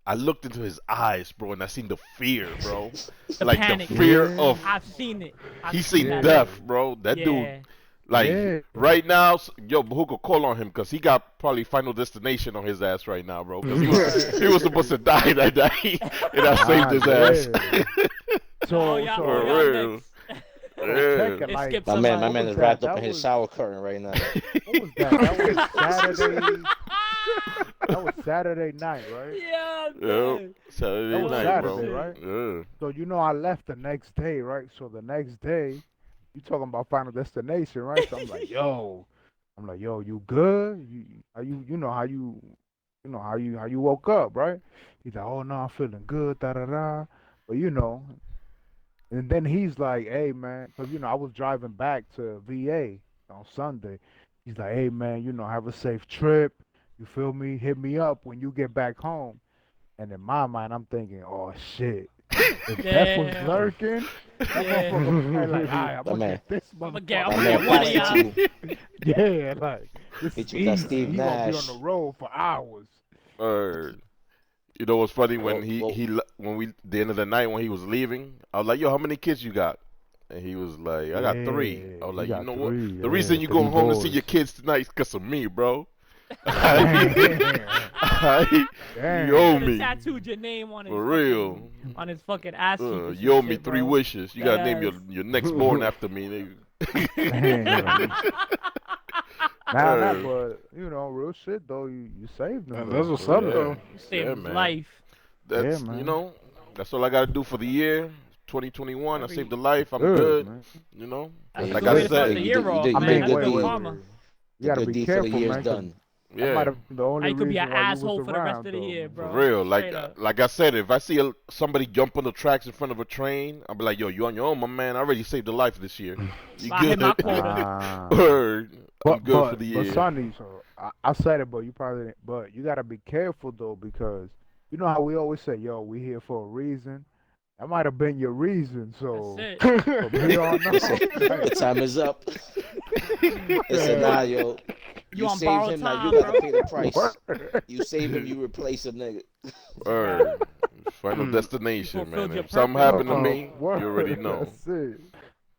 I looked into his eyes, bro, and I seen the fear, bro. The Like panic. the fear Yeah. of I've seen it. I've he seen that. death, bro. That Yeah. dude, like Yeah. right now, yo, Bahuka, call on him because he got probably Final Destination on his ass right now, bro. Because he was supposed to die that day, and I saved his ass. So, Oh, y'all, so For y'all real. next. check Yeah. it, It like, skips My a man line. is that? wrapped That up in his was- shower curtain right now. what was that? That was Saturday. That was Saturday night, right? Yeah, Yep. man. Saturday That was night, Saturday, bro. right? Yeah. So I left the next day, right? So the next day, you talking about Final Destination, right? So I'm like, yo, you good? How you woke up, right? He's like, oh no, I'm feeling good, da da da. But and then he's like, hey man, because I was driving back to VA on Sunday. He's like, hey man, have a safe trip. You feel me? Hit me up when you get back home. And in my mind, I'm thinking, oh shit. If Death was Damn. lurking, that Yeah. motherfucker was like, all right, I'm That gonna man- get this I'ma motherfucker. get- My I'ma man get one of y'all. prostitute. Yeah, like this Hit is you with that easy. Steve He gonna be Nash. on the road for hours. You know what's funny when Well- the end of the night when he was leaving, I was like, yo, how many kids you got? And he was like, I got 3. I was he like, got you know what? 3, The reason you going 3 home to see boys. your kids tonight is because of me, bro. Damn. You owe Could've me. tattooed your name on his For fucking- real. on his fucking ass cheek. and You owe shit, me 3 bro. wishes. You gotta name Yes. your next born after me, nigga. Nah, but shit though. You saved him. And though, that's what's for up, real. though. You saved Yeah, his man. life. That's Yeah, you man. know, that's all I gotta do for the year. 2021, I Every- saved a life. I'm Good, good. man. You know, That's Hey, a like good I way to start said, the you year did- you off, did- I you man. did That's good good for karma. You gotta good be deed for the careful, year's man. 'cause done. that might yeah, have been the only You could be reason an why you asshole was for the rest around, of the though, year, man. for bro. real. Straight up. Like I said, if I see somebody jump on the tracks in front of a train, I'll be like, yo, you on your own, my man. I already saved a life this year. You I hit my good? quota. Ah. Word. I'm But good for the but year. Sonny, so I said it, but you probably didn't. But you gotta be careful though, because you know how we always say, "Yo, we here for a reason." That might have been your reason. So That's it. from here on They said, out, the time is up. They said, nah, yo, You you on saved borrowed him, now time, you gotta bro. pay the price. Word. You save him, you replace him, nigga. Word. Final Mm. destination, You man. fulfilled your If something purpose, happened to bro. me, Word. you already know. That's it.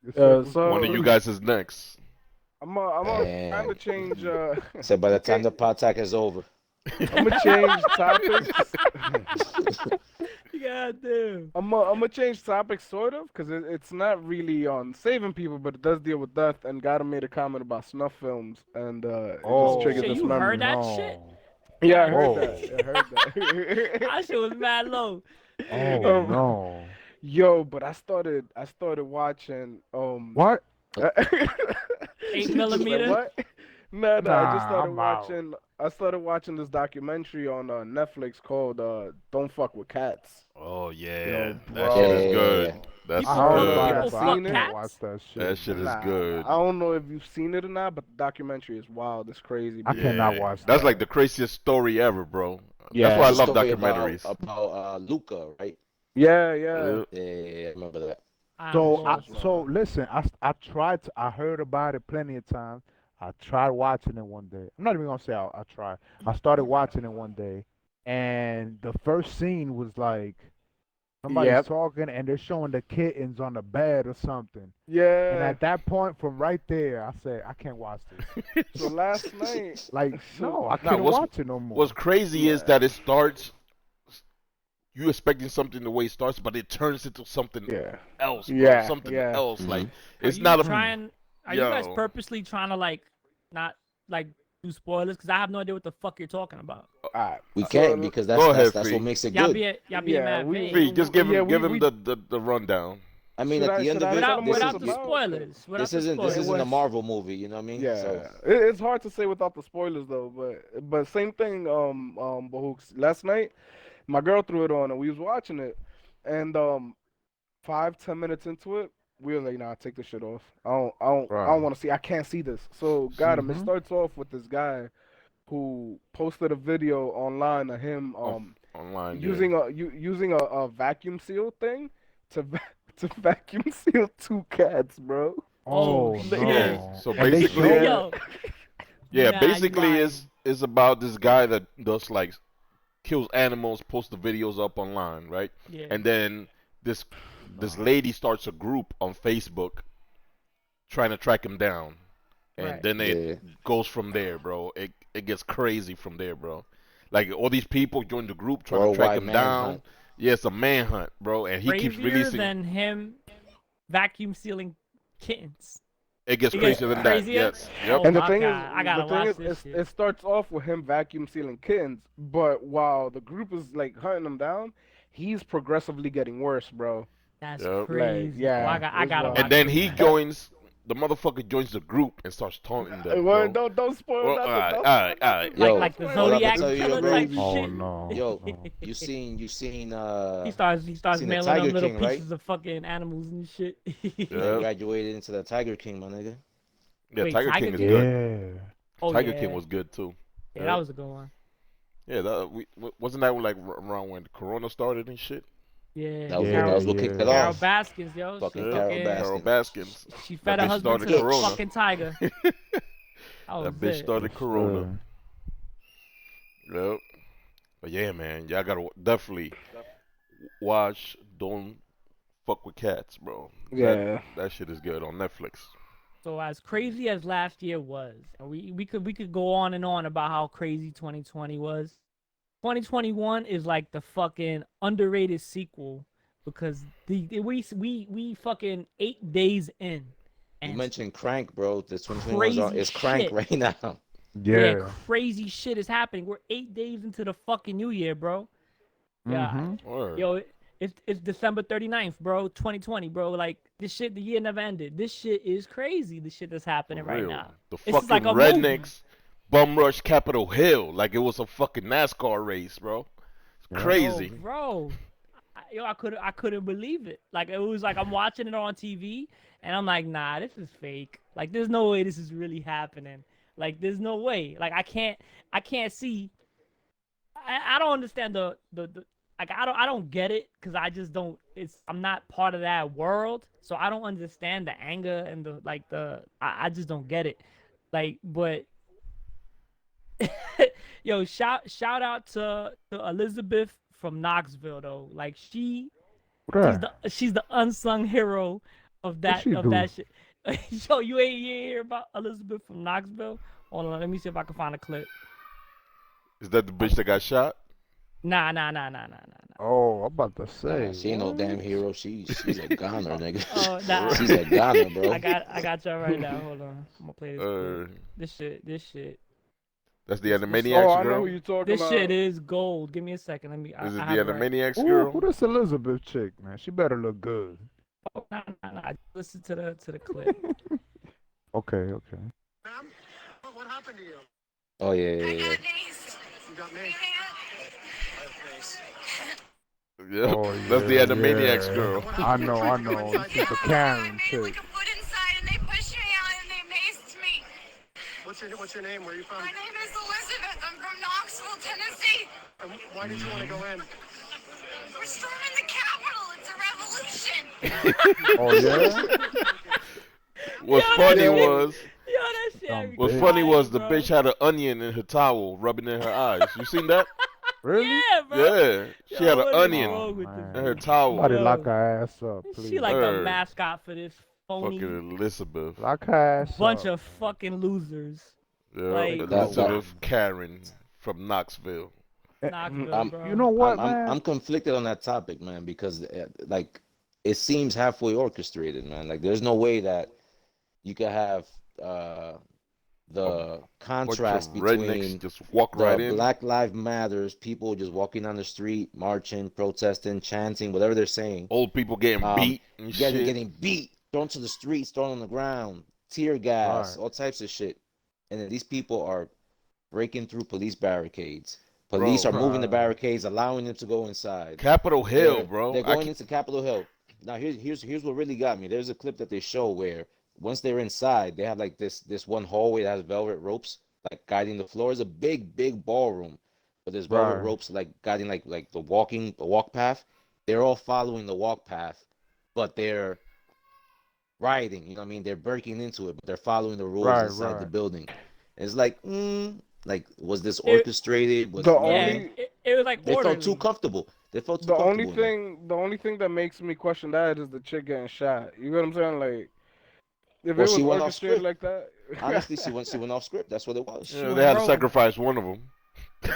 Your So- circle's One of you closed. guys is next. I'm gonna Man. kind of change. So by the time the podcast is over, I'm gonna change topics. God damn. I'm gonna change topics sort of, because it's not really on saving people, but it does deal with death. And Gotta made a comment about snuff films, and it Oh, just triggered Shit, this you memory. heard that shit? Yeah, I God heard Whoa. that. I heard that. That shit was mad low. Oh Um, no! Yo, but I started watching What? 8mm? What? No, I just Nah, started I'm out. watching. I started watching this documentary on Netflix called "Don't Fuck with Cats." Oh yeah, Yo, that bro. shit is Yeah. good. That's People I heard fuck- about good. it, people but I seen can't it? watch that shit. That shit is Nah, good. I don't know if you've seen it or not, but the documentary is wild. It's crazy. I bro. cannot watch That's that. like the craziest story ever, bro. Yeah. That's why I It's a love story documentaries. about Luca, right? Yeah. Yeah. Yeah, I remember that. I So, don't I- know. so listen. I tried. I heard about it plenty of times. I tried watching it one day. I'm not even gonna say I tried. I started watching it one day, and the first scene was like somebody's Yep. talking, and they're showing the kittens on the bed or something. And Yeah. at that point, from right there, I said, I can't watch this. So last night, Like, So- no, I Nah, can't what's- watch it no more. What's crazy is Yeah. that it starts. You expecting something the way it starts, but it turns into something yeah. else, bro. Yeah, Something yeah. else. Mhm. Like Are it's you not a. trying. Are you guys Yo. purposely trying to like not like do spoilers? Because I have no idea what the fuck you're talking about. Alright. We So, can't because Go ahead, that's Fee. what makes it Y'all good. be Yeah, mad we- vague. Fee, just give him Yeah, give we- him the rundown. I mean, Should at I- the end should of I it, tell Without, them what without it's the about? spoilers. Without this the isn't spoilers. a was- Marvel movie. You know what I mean? Yeah, So it's hard to say without the spoilers though. But same thing. Bahooks. Last night, my girl threw it on and we was watching it, and 5-10 minutes into it, we were like, nah, take this shit off. I don't Right. want to see. I can't see this. So got him. It Mhm. starts off with this guy who posted a video online of him Online. using a vacuum seal thing to vacuum seal 2 cats, bro. Oh, Oh, no. yeah. So And they basically- showed- Yo. Yeah, Nah, you basically lying. is about this guy that does like kills animals, posts the videos up online, right? Yeah. And then this lady starts a group on Facebook trying to track him down. And Right. then it yeah, goes from there, bro. It gets crazy from there, bro. Like all these people join the group trying to track Worldwide him down. manhunt. Yeah, it's a manhunt, bro, and he keeps Crazier releasing. than him vacuum sealing kittens. It gets It gets crazier than crazier? that. Yes. Yep. Oh And the my thing God, I gotta is, the thing watch is, this shit. it starts off with him vacuum sealing kittens, but while the group is like hunting him down, he's progressively getting worse, bro. That's Yep. crazy. Like, yeah, Oh, I it's gotta wild. watch And then this. he joins. The motherfucker joins the group and starts taunting them. Well, Bro. don't spoil Well, nothing. alright, don't alright, spoil alright. nothing. Yo, like the Don't what I'm Zodiac gonna tell you, killer bro. type Oh, shit. no. Yo, No. you seen He starts seen the mailing Tiger them little King, right? pieces of fucking animals and shit. Yeah. graduated into the Tiger King, my nigga. Yeah, Wait, Tiger Tiger King is King? good. Yeah. Oh, Tiger yeah. King was good too. Yeah, that was a good one. Yeah, wasn't that like around when Corona started and shit? Yeah. That was Yeah, that was what kicked it yeah. Carol off. Baskins, yo. Fucking She Carol fucking- Baskin. Carol Baskins. She fed That her bitch husband started to the Corona. fucking tiger. That was That bitch it. started Corona. Yep. But yeah, man, y'all gotta definitely watch Don't Fuck with Cats, bro. Yeah. That shit is good on Netflix. So as crazy as last year was, and we could go on and on about how crazy 2020 was. 2021 is like the fucking underrated sequel because we fucking 8 days in. You And mentioned Crank, bro. This 2021 is crazy it's Crank shit. right now. Yeah. crazy shit is happening. We're 8 days into the fucking new year, bro. Yeah, Mm-hmm. Word. yo, it's December 39th, bro, 2020, bro. Like this shit, the year never ended. This shit is crazy. The shit that's For happening right real. now. The This is like fucking a movie. rednecks bum rush Capitol Hill like it was a fucking NASCAR race, bro. It's Yeah. crazy. Yo, bro. I couldn't believe it. Like it was like I'm watching it on TV and I'm like, nah, this is fake. Like there's no way this is really happening. Like there's no way. Like I can't see. I don't understand the like I don't get it because I just don't. I'm not part of that world, so I don't understand the anger and I just don't get it. Like, but yo, shout out to Elizabeth from Knoxville though. Like Bruh, she's the unsung hero of what she do? that shit. Yo, you ain't hear about Elizabeth from Knoxville? Hold on, let me see if I can find a clip. Is that the bitch that got shot? Nah. Oh, I'm about to Nah, say. she ain't no damn what? hero. She's a goner, nigga. Oh, nah. She's a goner, bro. I got y'all right now. Hold on, I'm gonna play this clip. This shit. That's the This Animaniacs Oh, I know girl? who you're talking This about. shit is gold. Give me a second. Let me. Is it I the have it right. Animaniacs Ooh, girl? who this Elizabeth chick, man? She better look good. Oh, nah. Listen to the clip. Okay. Ma'am, what happened to you? Oh yeah, I yeah, yeah. got maced. You got me. Yep. Oh, That's the yeah, Animaniacs yeah. girl. I know. She's a Karen They chick. like a foot inside and they pushed me out and they maced me. What's your name? Where are you from? My name is Elizabeth. I'm from Knoxville, Tennessee. And why did you want to go in? We're storming the Capitol. It's a revolution. Oh yeah. What's Yo, funny that shit- was Yo, that shit. Dumb had me what's bitch. funny was crying, the bro. bitch had an onion in her towel rubbing in her eyes. You seen that? Really? Yeah, bro. Yeah. She Yo, had an what is onion wrong with man. this in her bitch? towel. Somebody Yo. lock her ass up, please. She like a Word. mascot for this phony Fucking Elizabeth. Lock her ass bunch up. of fucking losers. Yeah. Like- Elizabeth Karen from Knoxville. Knoxville, bro. You know what, I'm man? conflicted on that topic, man, because like it seems halfway orchestrated, man. Like there's no way that you could have the Bunch contrast of rednecks between just walk the right in. Black Lives Matters, people just walking on the street, marching, protesting, chanting, whatever they're saying, Old people getting beat and shit. getting beat, thrown to the streets, thrown on the ground, tear gas, Right. all types of shit. And then these people are breaking through police barricades. Bro. Police are moving the Right. barricades, allowing them to go inside. Capitol Hill, They're- bro. They're I going into Capitol Hill. Now here's what really got me. There's a clip that they show where once they're inside, they have like this one hallway that has velvet ropes like guiding the floor. It's a big ballroom, but there's velvet Right. ropes like guiding like the walk path. They're all following the walk path, but they're rioting. You know what I mean? They're breaking into it, but they're following the rules Right, inside the right. building. It's like, like was this It- orchestrated? Was The Yeah, only- it was like they orderly. felt too comfortable. They felt too The comfortable. only thing that makes me question that is the chick getting shot. You know what I'm saying? Like, if Well, it was she went off orchestrated script. like that, Honestly, she went off script. That's what it was. Yeah, She they had to went rogue. sacrifice one of them.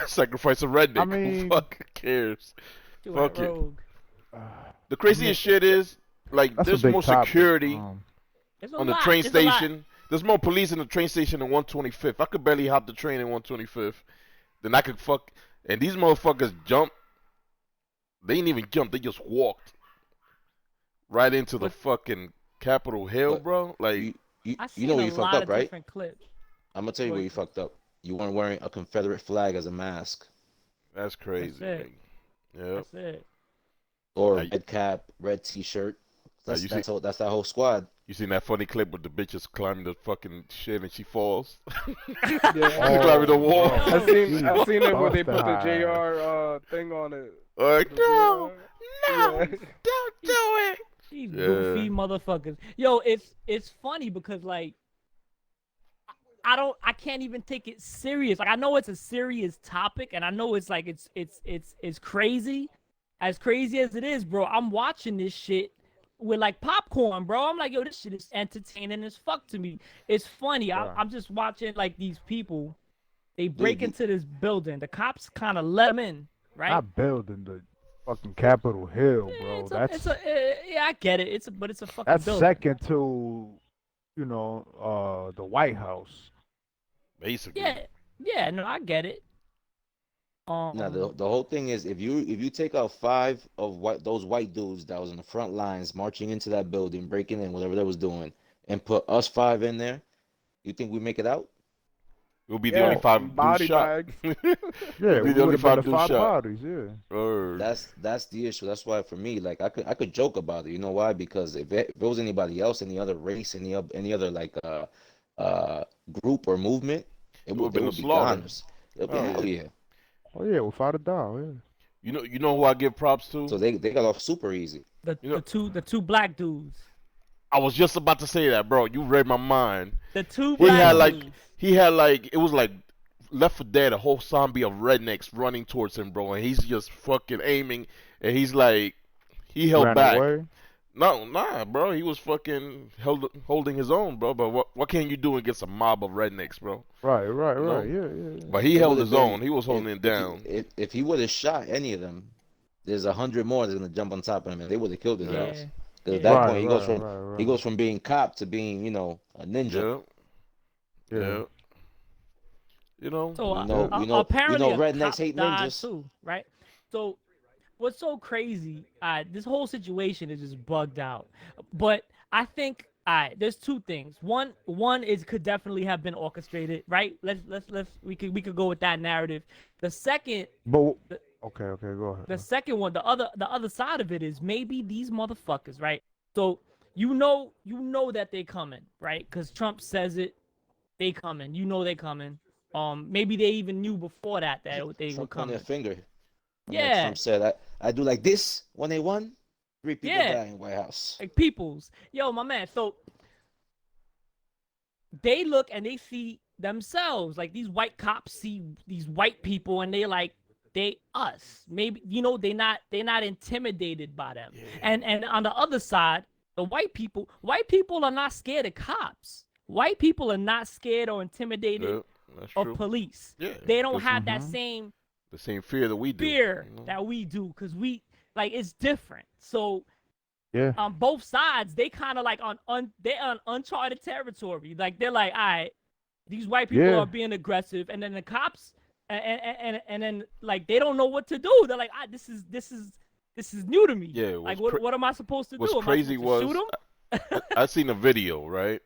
Sacrifice a redneck. I mean- Who fucking cares? She went fuck it. rogue. The craziest shit is, like, That's there's a big more topic. security It's a on the lot. train It's a lot. station. There's more police in the train station than 125th. I could barely hop the train in 125th. Then I could fuck. And these motherfuckers jump. They didn't even jump. They just walked right into the But- fucking Capitol Hill, But bro. Like, You I you seen know where a you fucked lot up, of right? different clips. I'm gonna tell you where What- you fucked up. You weren't wearing a Confederate flag as a mask, that's crazy. That's it. Yep. That's it. or Now a you- red cap, red T-shirt. Now you see- That's that whole squad. You seen that funny clip with the bitches climbing the fucking shit and she falls? yeah. climbing the wall. I seen it where they Busted put the her JR thing on it. Like, The no, JR. no, Yeah. don't do it. These Yeah. goofy motherfuckers. Yo, it's funny because like I can't even take it serious. Like I know it's a serious topic and I know it's like it's crazy. As crazy as it is, bro, I'm watching this shit with like popcorn, bro. I'm like, yo, this shit is entertaining as fuck to me. It's funny. Right. I'm just watching like these people. They break you- into this building. The cops kind of let them in, right? Not building the fucking Capitol Hill, bro. Yeah, I get it. But it's a fucking That's building. second to, the White House. basically. Yeah, no, I get it. Now the whole thing is if you take out 5 of those white dudes that was in the front lines marching into that building, breaking in, whatever they was doing, and put us 5 in there, you think we make it out? We'll be the only Yeah, 5 dudes body shot. bags. Yeah, We'll be we the only would have been 5 the dudes 5 shot. bodies. Yeah. Word. That's the issue. That's why for me, like I could joke about it. You know why? Because if it was anybody else, any other race, any other like group or movement, It would've they been a would be slaughter. goners. It'll be Oh, hell yeah. yeah. Oh yeah, without a doubt. Yeah. You know who I give props to? So they got off super easy. the you know- the two black dudes. I was just about to say that, bro. You read my mind. The two He black had like dudes. it was like Left 4 Dead, a whole zombie of rednecks running towards him, bro, and he's just fucking aiming, and he's like, he held Ran back. away. No, nah, bro, he was fucking holding his own, bro. But what can you do against a mob of rednecks, bro? Right. No. Yeah. But he It held would've his own. been- He was holding it down. If he would have shot any of them, there's 100 more that's gonna jump on top of him, and they would have killed his Yeah. ass. Because at Yeah. that Right, point, he goes right. from being cop to being, a ninja. Yeah, Yeah. yeah. You know, So We know apparently a rednecks cop hate died ninjas. too, right? So what's so crazy? This whole situation is just bugged out. But I think there's two things. One is could definitely have been orchestrated, right? Let's we could go with that narrative. The second But The- okay, go ahead. the second one, the other side of it is maybe these motherfuckers, right? So you know that they coming, right? Because Trump says it, they coming. You know they coming. Maybe they even knew before that they were Trump on coming. their finger. And like Yeah, Trump said, I do like this when they won. 3 people Yeah. die in White House. like peoples. Yo, my man. So they look and they see themselves. Like these white cops see these white people and they like they us. Maybe they're not intimidated by them. And on the other side, the white people are not scared of cops. White people are not scared or intimidated yeah, that's of true. police. Yeah, They don't that's have that Mhm. same the same fear that we do. fear you know? that we do because we like it's different. So Yeah. on both sides, they kind of like they're on uncharted territory. Like they're like, all right, these white people Yeah. are being aggressive, and then the cops, and then like they don't know what to do. They're like, this is new to me. Yeah, like what's what am I supposed to What's do? Am crazy I supposed to was shoot 'em? I seen a video, right?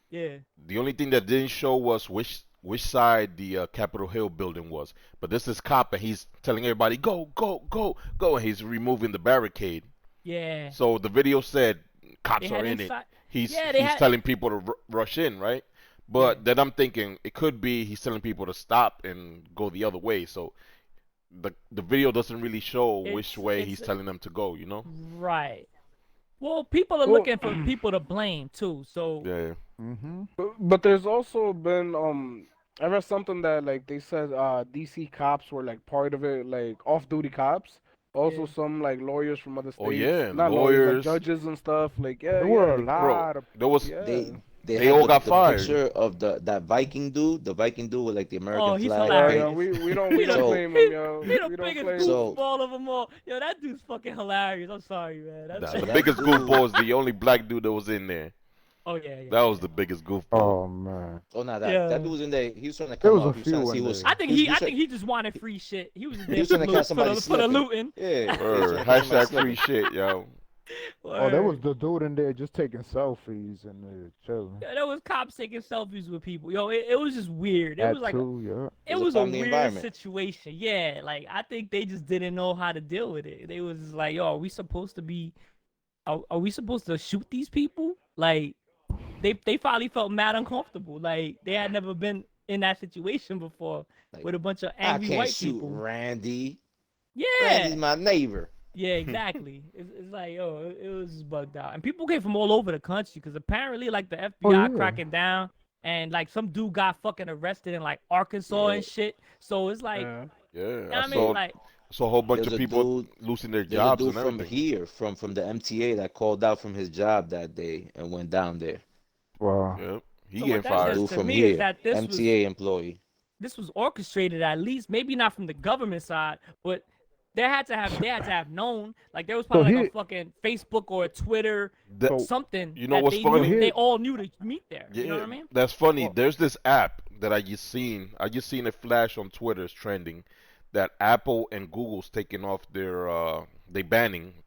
Yeah, The only thing that didn't show was which side the Capitol Hill building was. But this is cop, and he's telling everybody, go, go, go, go, and he's removing the barricade. yeah. So the video said cops They are had in it. inside- He's Yeah, they had- telling people to rush in, right? But then I'm thinking it could be he's telling people to stop and go the other way. So the video doesn't really show which way it's- he's telling them to go. You know? Right. Well, people are Well- looking for people to blame too. So Yeah. Mm-hmm. But there's also been I read something that like they said DC cops were like part of it, like off-duty cops. Also Yeah. some like lawyers from other states. Oh, yeah, Not lawyers. like judges and stuff. Like yeah, There were a yeah. lot of There was Yeah. They They had all the, got the fired. picture of that Viking dude, with like the American Oh, he's flag. Yeah, hilarious. yeah, painted. we don't He don't- blame him, yo. He We the don't biggest blame So- goofball of them all. Yo, that dude's fucking hilarious. I'm sorry, man. nah, That's the that biggest dude- goofball was the only black dude that was in there. Oh yeah. That was the biggest goofball. Oh man. Oh no, Yeah. that dude was in there. He was trying to There come was a up. He was trying to few see in who was. there. I think he just wanted free shit. He was just there was for, trying to loot, catch somebody for the slipping. looting. Yeah. he was Word. trying to catch somebody Hashtag slipping. free shit, yo. Oh, there was Word. the dude in there just taking selfies and chilling. Yeah, there was cops taking selfies with people. Yo, it was just weird. It That was like too, yeah. it was a was a family weird environment. situation. Yeah, like I think they just didn't know how to deal with it. They was just like, yo, are we supposed to shoot these people? Like they finally felt mad uncomfortable. Like they had never been in that situation before Like, with a bunch of I angry can't white shoot people. Randy. Yeah. Randy's my neighbor. Yeah, exactly. It's like, yo, it was just bugged out. And people came from all over the country because apparently, like, the FBI yeah. cracking down and, like, some dude got fucking arrested in, like, Arkansas and Yeah. shit. So it's like, Yeah. Yeah, I mean, like, saw a whole bunch There's of a people dude- losing their There's a jobs dude and from everything. here, from the MTA that called out from his job that day and went down there. Wow. Yep, he So getting what that fired. says Dude to from me here, is that this MTA employee. this was orchestrated at least, maybe not from the government side, but they had to have known. Like, there was probably like here- a fucking Facebook or a Twitter, That- something You know that what's they funny? knew, they all knew to meet there. yeah, You know what I mean? that's funny. Well- There's this app that I just seen it flash on Twitter, it's trending, that Apple and Google's taking off their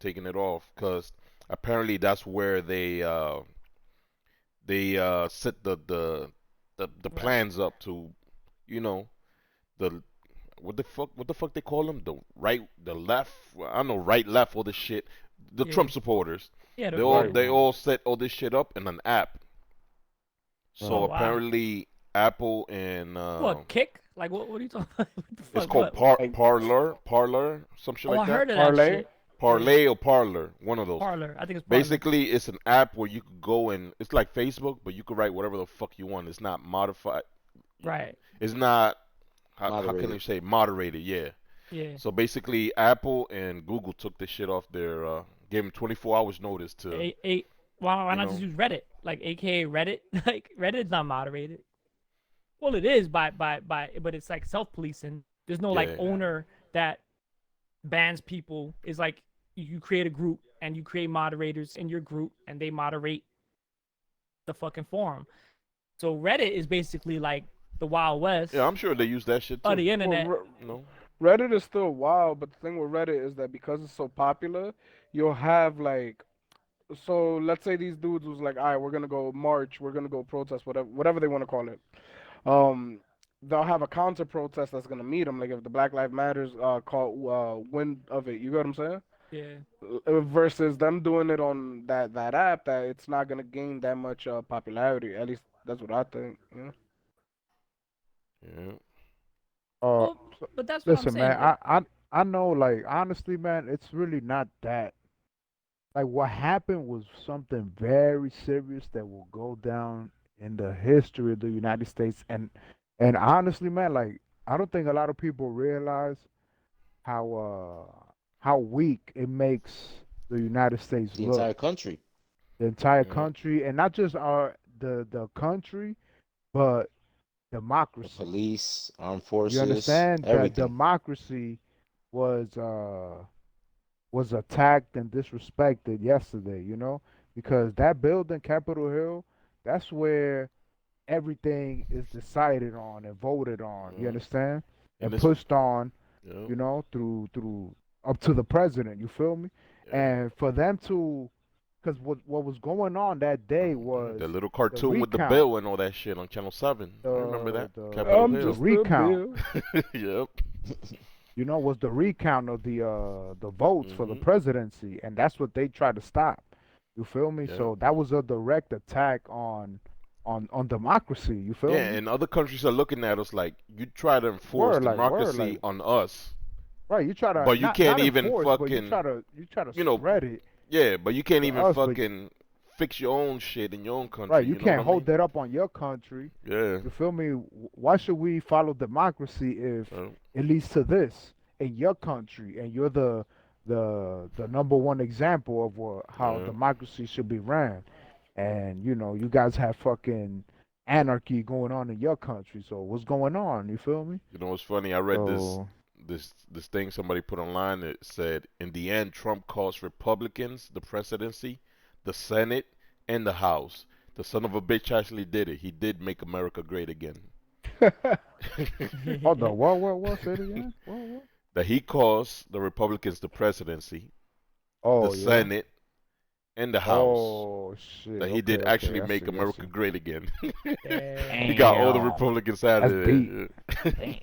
taking it off because apparently that's where they set the plans up to, you know, the what the fuck they call them, the right, the left, I don't know, right, left, all this shit, the Yeah. Trump supporters. Yeah, the They all set all this shit up in an app. So Oh, wow. apparently Apple and what, Kick? Like, what are you talking about? What the fuck? it's called what? Parlor, some shit Oh, like I that. heard of Parlay? that shit. Parlay or Parlor, one of those. Parlor. I think it's Parlor. Basically, it's an app where you could go and it's like Facebook, but you could write whatever the fuck you want. It's not modified. Right. It's not how can Moderated. they say moderated? Yeah. Yeah. So basically, Apple and Google took this shit off their gave them 24 hours notice to. Why you not know. just use Reddit? Like, AKA Reddit. Like, Reddit's not moderated. Well, it is but it's like self-policing. There's no like Yeah. owner that bans people. It's like you create a group and you create moderators in your group and they moderate the fucking forum. So Reddit is basically like the Wild West Yeah, I'm sure they use that shit too. of the internet. Well, You know. Reddit is still wild, but the thing with Reddit is that because it's so popular, you'll have like, so let's say these dudes was like, all right, we're gonna go march, we're gonna go protest, whatever they want to call it. They'll have a counter protest that's gonna meet them. Like if the Black Lives Matters win of it, you get what I'm saying? Yeah. Versus them doing it on that app, that it's not gonna gain that much popularity. At least that's what I think. You know? Yeah. Well, but that's what Listen, I'm saying. man, I know, like, honestly, man, it's really not that. Like, what happened was something very serious that will go down in the history of the United States. And honestly, man, like, I don't think a lot of people realize how weak it makes the United States The look. entire country. The entire Yeah. country, and not just the country, but The democracy. police, armed forces, You understand that everything. democracy was attacked and disrespected yesterday, you know? Because that building, Capitol Hill, that's where everything is decided on and voted on. You Mhm. understand? And And it's- pushed on, Yeah. you know, through up to the president. You feel me? Yeah. And for them to, because what was going on that day was The little cartoon with the recount. bill and all that shit on Channel 7. I remember that. the- Capitol I'm Hill. just recount. a bill. Yep. you know, was the recount of the votes for the Mhm. presidency, and that's what they tried to stop. You feel me? Yeah. So that was a direct attack on democracy. You feel Yeah, me? and other countries are looking at us like you try to enforce Word, like, democracy word, like- on us. Right? You try to, But you not, can't not even enforce, but fucking, you try to you know, spread it. Yeah, but you can't To even us, but- fucking fix your own shit in your own country. Right? You know can't what I hold mean? that up on your country. Yeah. You feel me? Why should we follow democracy if it leads to this in your country, and you're the number one example of how Yeah. democracy should be ran, and you know you guys have fucking anarchy going on in your country. So what's going on? You feel me? You know what's funny? I read So, this thing somebody put online that said, in the end, Trump cost Republicans the presidency, the Senate, and the House. The son of a bitch actually did it. He did make America great again. hold on, what? Say it again. What? That he cost the Republicans the presidency, Oh, the yeah. Senate, and the House. Oh shit. That he Okay, did okay, actually I make see, I America see. great again. Damn. He got all the Damn. Republicans out of That's there. deep.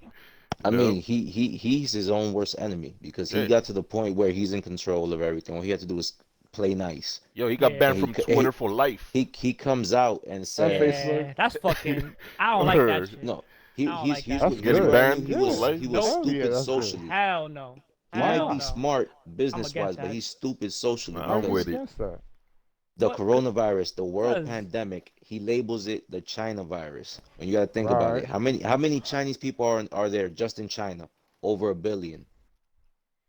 I Yeah. mean, he's his own worst enemy because he Yeah. got to the point where he's in control of everything. All he had to do was play nice. Yo, he got Yeah. banned He from c- Twitter for life. He comes out and says, Facebook. Yeah, that's fucking. I don't like that Word. shit. no, I don't like that. what That's Getting good. banned he for was life? he was Nope. Yeah, stupid that's good. socially. Hell no. He Hell might be no. smart business wise, against but that. he's stupid socially. Nah, I'm because with it. Against that. the What? coronavirus, the world Cause- pandemic, he labels it the China virus. And you got to think about it. Right. How many Chinese people are there just in China? Over 1 billion.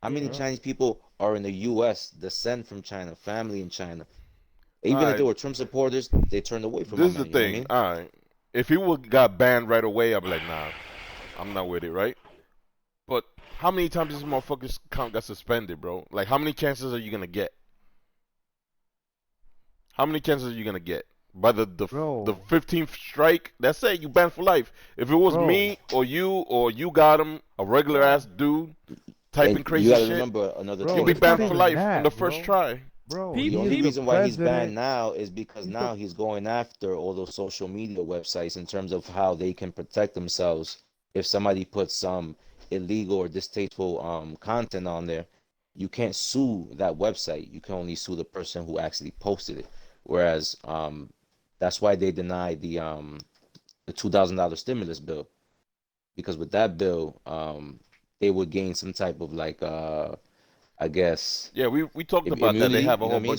How many Yeah. Chinese people are in the U.S. descend from China, family in China? Even if Alright. they were Trump supporters, they turned away from This is him. the thing. All right. If he would got banned right away, I'd be like, nah, I'm not with it, right? But how many times this motherfucker's account got suspended, bro? Like, how many chances are you gonna get? How many chances are you gonna get by the Bro. 15th strike. That's it. You banned for life. If it was Bro. me or you got him, a regular ass dude typing And crazy you gotta shit, remember another Bro, you'll thing. be it's not banned for even life that, on the first bro. try. Bro, The People- only he's the reason why he's banned president. now is because now he's going after all those social media websites in terms of how they can protect themselves if somebody puts some illegal or distasteful content on there. You can't sue that website. You can only sue the person who actually posted it. Whereas that's why they denied the $2,000 stimulus bill, because with that bill they would gain some type of like I guess Yeah, we talked about that. They immunity, have a you know whole what I mean?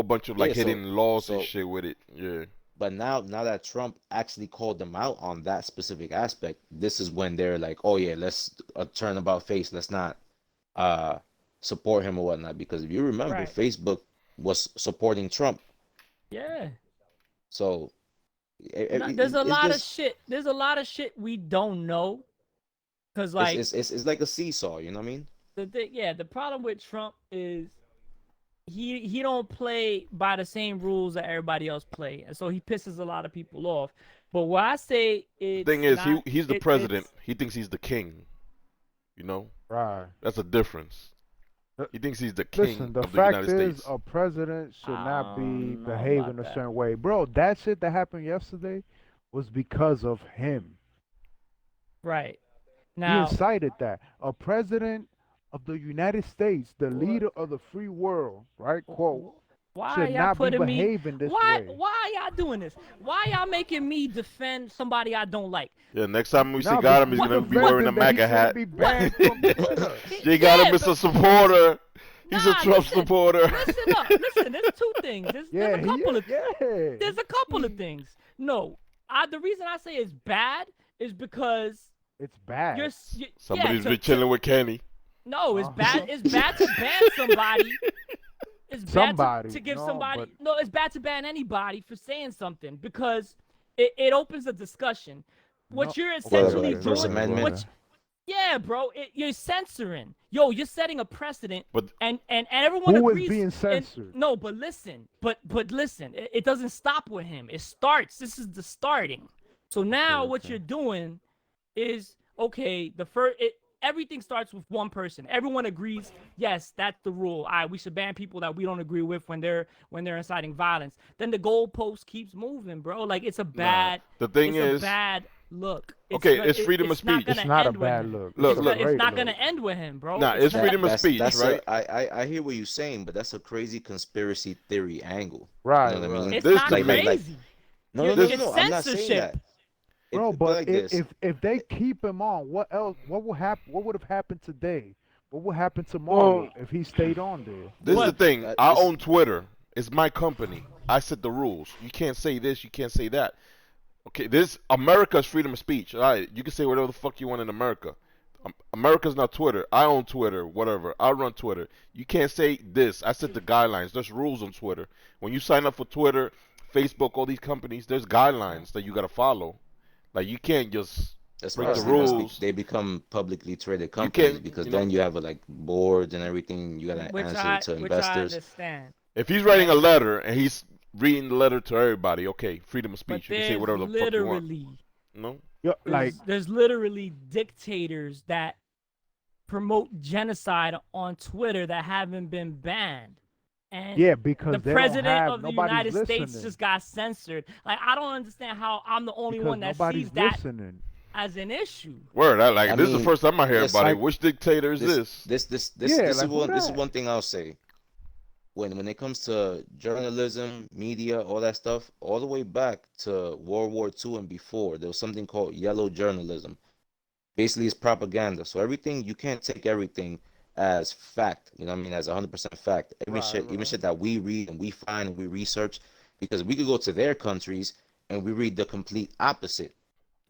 bunch So of like yeah, so hidden laws and so shit with it. Yeah. but now that Trump actually called them out on that specific aspect, this is when they're like, oh yeah, let's turn about face. Let's not uh support him or whatnot. Because if you remember, Right. Facebook was supporting Trump. Yeah. So There's a it's lot of just shit. There's a lot of shit we don't know. Cause like it's like a seesaw, you know what I mean? the problem with Trump is he don't play by the same rules that everybody else play, and so he pisses a lot of people off. But what I say The it's thing is, not, he's the it- president. it's- He thinks he's the king. You know, Right. that's a difference. Uh, He thinks he's the king Listen, the of the fact United is, States. a president should not I be don't know behaving about a that. certain way. Bro, that shit that happened yesterday was because of him. Right. He Now, incited that. A president of the United States, the leader of the free world, right? Quote, why should y'all not be putting me? behaving this Why way. y'all doing this? Why y'all making me defend somebody I don't like? Yeah, next time we see Nah, got him, but he's you gonna be wearing a defended that MAGA he shouldn't hat. be banned from Twitter. Jay got him Yeah, as a but- supporter. He's a Nah, Trump listen, supporter. Listen up. Listen, there's two things. There's Yeah, a couple of yeah. there's a couple of things. No, the reason I say it's bad is because It's bad. Somebody's been chilling with Kenny. No, it's Uh-huh. bad. It's bad to ban somebody. It's bad Somebody, to give no, somebody. but- No, it's bad to ban anybody for saying something because it opens a discussion. What No. you're Well, essentially like First doing, Amendment. yeah, bro, you're censoring. Yo, you're setting a precedent, But and everyone Who is agrees. being and- censored? no, but listen, but listen, it doesn't stop with him. It starts. This is the starting. So now what Okay. you're doing is okay. Everything starts with one person. Everyone agrees. Yes, that's the rule. All right, we should ban people that we don't agree with when they're inciting violence. Then the goalpost keeps moving, bro. Like it's a bad. the thing it's is, a bad look. Okay, it's freedom of it's not speech. gonna It's not a end with bad him. look. Look, It's a look, It's great not look. gonna end with him, bro. Nah, it's not. freedom of speech, right? I hear what you're saying, but that's a crazy conspiracy theory angle. Right, You know what I mean? It's This not the thing. crazy. No, It's I'm not saying censorship. that. Bro, It- but like this. if they keep him on, what else? What will happen? What would have happened today? What will happen tomorrow Well- if he stayed on there? This is the But- thing. That I is- own Twitter. It's my company. I set the rules. You can't say this. You can't say that. Okay, this America's freedom of speech. All right, you can say whatever the fuck you want in America. America's not Twitter. I own Twitter. Whatever. I run Twitter. You can't say this. I set the guidelines. There's rules on Twitter. When you sign up for Twitter, Facebook, all these companies, there's guidelines that you gotta follow. Like you can't just break the Especially once rules. they become publicly traded can't, companies, because you know- then you have like boards and everything. You gotta Which answer I to which I investors. understand. If he's writing a letter and he's reading the letter to everybody, okay, freedom of But speech. You can say there's whatever the fuck you want. literally No? Yo, like, there's literally dictators that promote genocide on Twitter that haven't been banned. And yeah, because the they president don't have of the nobody's United listening. States just got censored. Like I don't understand how I'm the only because one that nobody's sees that listening. as an issue. Word, I like it. I This is the mean, first time I hear yes, about it. like- Which dictator is this? This Yeah, is like, who one. This is that? one thing I'll say. When it comes to journalism, media, all that stuff, all the way back to World War II and before, there was something called yellow journalism. Basically, it's propaganda. So everything, you can't take everything as fact. You know what I mean? As 100% fact. Every Right, shit, even right. shit that we read and we find and we research, because we could go to their countries and we read the complete opposite.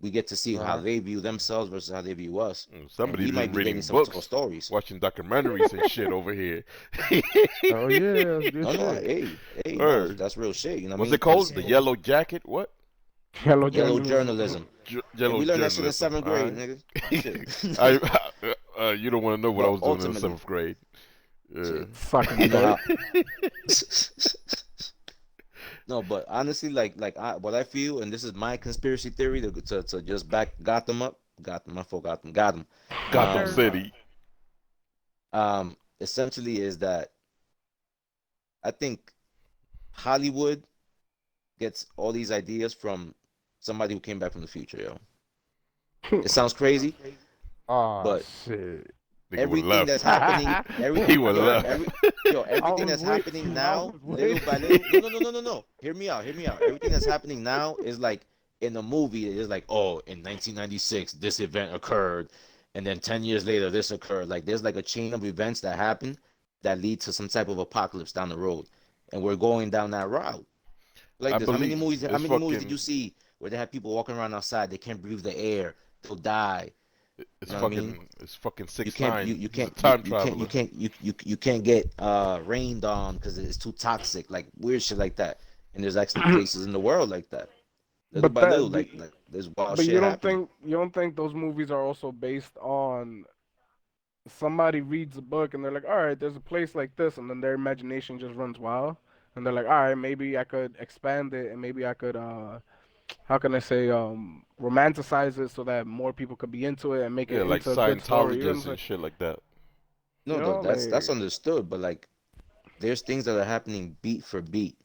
We get to see how Right. they view themselves versus how they view us. And Somebody's we might been be reading getting some books, stories. watching documentaries and shit over here. Oh yeah, that's good No, no, shit. hey, no, Word. that's real shit. You know what I What's mean? it called? 'Cause The Yellow Jacket? What? Yellow yellow journalism. journalism. Yellow We learned that shit in journalism. 7th grade, Alright. nigga. Shit. You don't want to know what I But was doing in the ultimately- 7th grade. Yeah. Shit. Fucking You know nut. how- No, but honestly, what I feel, and this is my conspiracy theory to just back Gotham up. Gotham, I forgot Gotham. Gotham Um, City. Essentially is that I think Hollywood gets all these ideas from somebody who came back from the future, yo. It sounds crazy, Oh but shit. Nigga was everything left. that's happening, He was left. everything was that's with happening you, I now, was little with by little. No. Hear me out. Everything that's happening now is like in the movie. It is like, oh, in 1996, this event occurred, and then 10 years later, this occurred. Like there's like a chain of events that happen that lead to some type of apocalypse down the road, and we're going down that route. Like I this, how many believe movies? How it's many movies did fucking. you see where they have people walking around outside? They can't breathe the air. They'll die. It's You know what I mean? fucking. It's fucking You 6 can't 9 you, He's you a can't time you traveler. can't you can't get rained on because it's too toxic, like weird shit like that. And there's actually places in the world like that. Little But by little, like there's wild but shit happening. you don't think those movies are also based on somebody reads a book and they're like, all right, there's a place like this, and then their imagination just runs wild, and they're like, all right, maybe I could expand it, and maybe I could how can I say romanticize it so that more people could be into it and make Yeah, it like into a good story. You know what I'm Scientologists and saying? shit like that. No, You know, that's like understood, but like there's things that are happening beat for beat.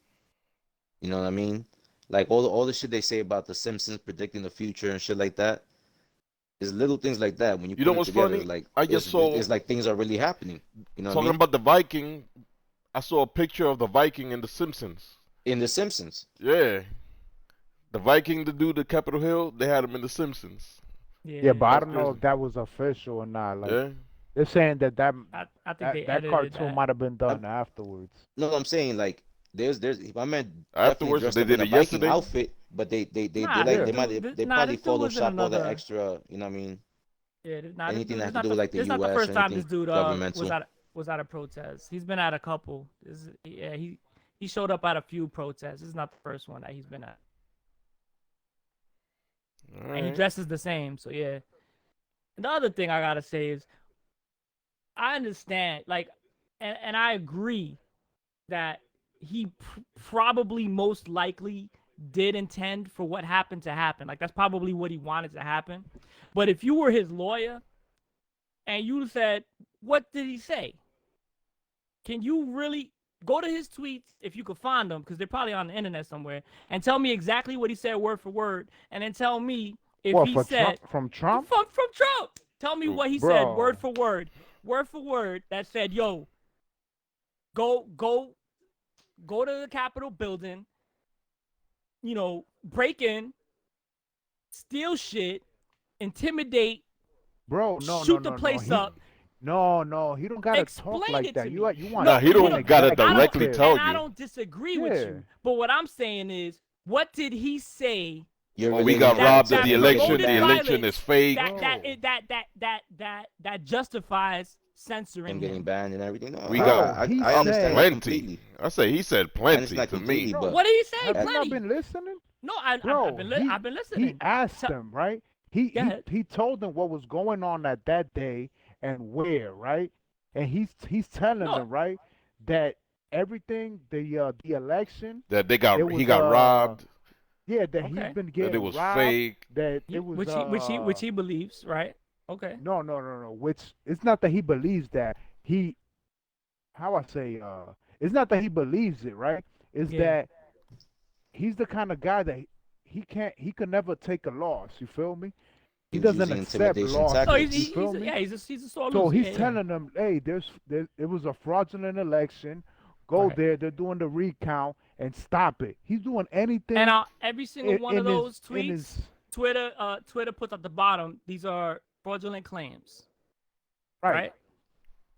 You know what I mean? Like all the shit they say about the Simpsons predicting the future and shit like that. There's little things like that when you You know put it what's together, funny? like I just saw it's like things are really happening. You know what I talking mean? about the Viking. I saw a picture of the Viking in The Simpsons. In The Simpsons. Yeah, the Viking, the dude at Capitol Hill, they had him in The Simpsons. Yeah, but I That's don't know crazy. if that was official or not. Like Yeah, they're saying that I think they that edited cartoon that. might have been done afterwards. No, I'm saying like there's my man definitely afterwards dressed they up in did a it Viking yesterday. outfit, but they Nah, like Yeah. they might they probably this dude was in Photoshop all the another. extra, you know what I mean? Yeah, nah, Anything that has this to not do the with like the this not the US first or time this anything dude governmental. was at a protest. He's been at a couple. Yeah, he showed up at a few protests. This is not the first one that he's been at, All and he right. dresses the same. So yeah. And the other thing I gotta say is, I understand, like, and I agree that he probably most likely did intend for what happened to happen. Like that's probably what he wanted to happen. But if you were his lawyer and you said, what did he say? Can you really go to his tweets if you could find them, because they're probably on the internet somewhere, and tell me exactly what he said word for word, and then tell me if What he for said From Trump? from Trump. Tell me what he said word for word that said, yo, go to the Capitol building, you know, break in, steal shit, intimidate, Bro, shoot the place up. No, he don't gotta Explain talk like it that. to You me. want Nah, he don't gotta directly executive. tell And I you. don't disagree with Yeah. you. But what I'm saying is, what did he say You're Oh, we relating got that robbed to at the him election. getting The banned, election is fake. that justifies censoring him him? getting banned and everything? No, We Bro, got I he understand said- that plenty. completely. I say he said I plenty understand that to completely, me. but What did he say? Have you Plenty. not been listening? No, Bro, I've been listening. He asked Tell- them, right? Go He ahead. he told them what was going on at that day and where, right? And he's telling No. them, right, that everything the election, That it was, he got robbed. yeah, that Okay. he's been That getting it was robbed, fake. that it was which he believes, right? Okay. no. Which it's not that he believes that he, how I say, it's not that he believes it, right? It's Yeah. that he's the kind of guy that he could never take a loss. You feel me? He He was doesn't using accept intimidation loss. No, tactics. he's You feel me? yeah, he's a sore So loser. he's Yeah, telling them, hey, it was a fraudulent election. Go Right. there. They're doing the recount and stop it. He's doing anything. And every single one of those in tweets, his- Twitter puts at the bottom, these are fraudulent claims, right.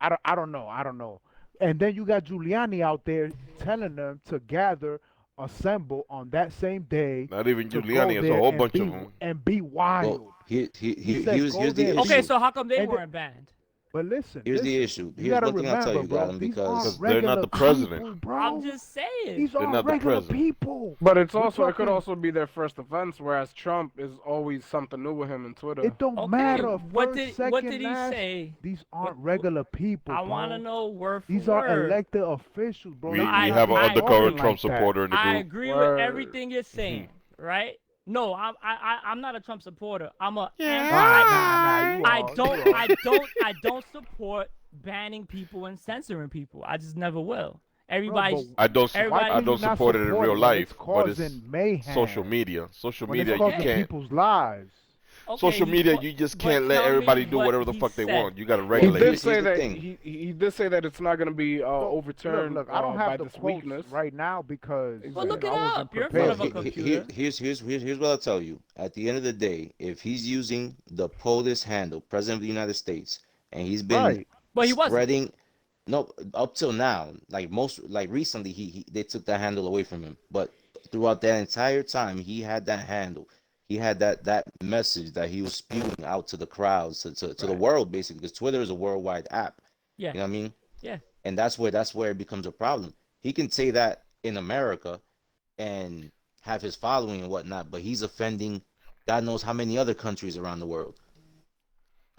right? I don't know. And then you got Giuliani out there telling them to gather, assemble on that same day. Not even to go Giuliani. It's a there whole and bunch be, of them. and be wild. Well, he said was go here's there the and issue. Okay, so how come they And weren't banned? But listen, Here's the listen, issue. you Here's gotta one thing I'll tell remember, you, bro. Gotham, These because aren't they're not regular the president. people, bro. I'm just saying. These They're aren't not the regular president. people. But it's We're also it could talking- also be their first offense, whereas Trump is always something new with him in Twitter. It don't Okay, matter. what First, did second, he last, say? These aren't What- regular people. I want to bro. know word for These word. are elected officials, bro. We, No, we I- have an I- undercover talking Trump like that. supporter in the I group. agree Word. with everything you're saying, right? No, I'm not a Trump supporter. I'm a Nah, anti. you I are, don't you are. I don't support banning people and censoring people. I just never will. Everybody's but I don't. Everybody- I don't not support it in support real when life, it's but it's causing mayhem. social media. Social When media, it's you causing can't. people's lives. okay, Social he media, put- you just but can't let tell me everybody do what whatever the he fuck they said. want. You gotta He regulate did it. Here's say the that thing. he did say that it's not going to be overturned Look, I don't by have the this quotes weakness. right now because Well, look I it wasn't up. You're in front Bro, of a prepared. computer. here's what I'll tell you. At the end of the day, if he's using the POTUS handle, President of the United States, and he's been Right. But he wasn't. spreading, no, up till now, like recently, they took that handle away from him. But throughout that entire time, he had that handle. He had that message that he was spewing out to the crowds, to the Right. world, basically, because Twitter is a worldwide app. Yeah. You know what I mean? Yeah. And that's where it becomes a problem. He can say that in America and have his following and whatnot, but he's offending God knows how many other countries around the world.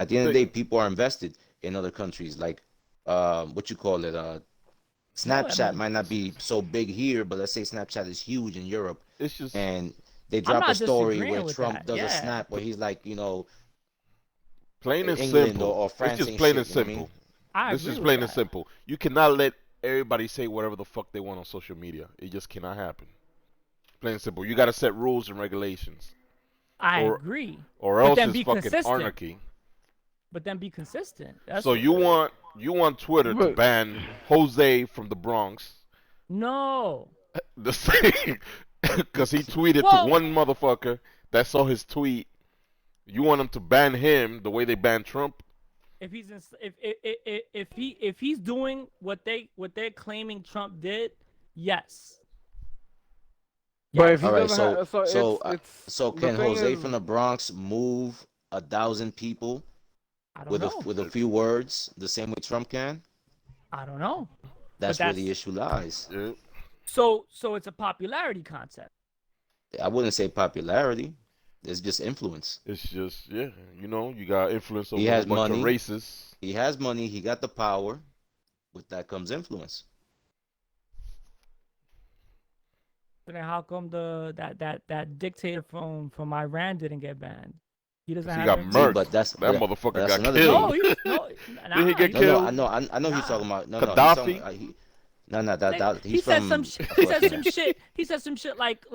At the end of the day, people are invested in other countries, like what you call it, Snapchat mean- might not be so big here, but let's say Snapchat is huge in Europe, It's just and they drop not a story disagreeing where with Trump that, does a yeah. snap where he's like, plain and England simple. or France It's just ain't plain shit, and you know what I mean? simple. I This agree is with plain and that. simple. You cannot let everybody say whatever the fuck they want on social media. It just cannot happen. Plain and simple. You got to set rules and regulations, I Or- agree. or But else then it's be fucking consistent. anarchy. But then be consistent. That's So what- you want Twitter to But- ban Jose from the Bronx, No. the same, because he tweeted Well- to one motherfucker that saw his tweet. You want him to ban him the way they banned Trump? If he's in, if he's doing what they're claiming Trump did, yes. But if he All right, doesn't have, so the can thing Jose is- from the Bronx move 1,000 people I don't with know. with a few words, the same way Trump can? I don't know. That's where the that's- issue lies. Yeah. So it's a popularity concept. I wouldn't say popularity. It's just influence. It's just you got influence over He a has bunch of money. racists. He has money. He got the power. With that comes influence. Then how come that dictator from Iran didn't get banned? He doesn't He have got any- murked. But that's That but motherfucker that's got another killed. thing. No, Did he get No, killed? no, I know he's Nah. talking about. No, Gaddafi? he's talking, that he he's said from. some he said some shit. He said some shit like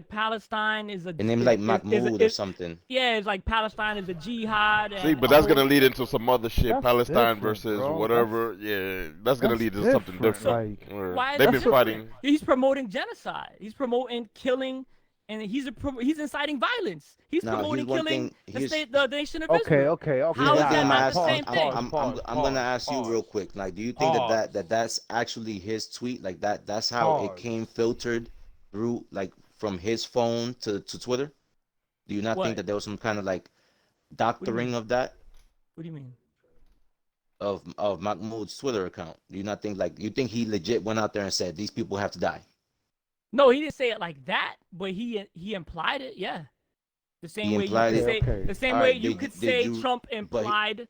Palestine is a. His name is- like is- Mahmoud or is- something. Yeah, it's like Palestine is a jihad. And See, but that's whole- gonna lead into some other shit. That's Palestine different, versus bro. whatever. Yeah, that's gonna that's lead to something different, different. like- Where Why is they've that been different? fighting. He's promoting genocide. He's promoting killing, and he's inciting violence. He's Now, promoting here's one killing thing- the nation of Okay, Israel. okay. How Here's is one that thing I'm not the asking- same thing? I'm gonna ask you real quick. Like, do you think Pause. that's actually his tweet? Like that's how it Pause. came filtered through, like from his phone to Twitter? Do you not What? think that there was some kind of like doctoring of that What do you mean? of Mahmoud's Twitter account? Do you not think you think he legit went out there and said these people have to die? No, he didn't say it like that, but he implied it. Yeah, the same He way implied you could it? say Okay. the same All way right, you did- could did say you- Trump but he- implied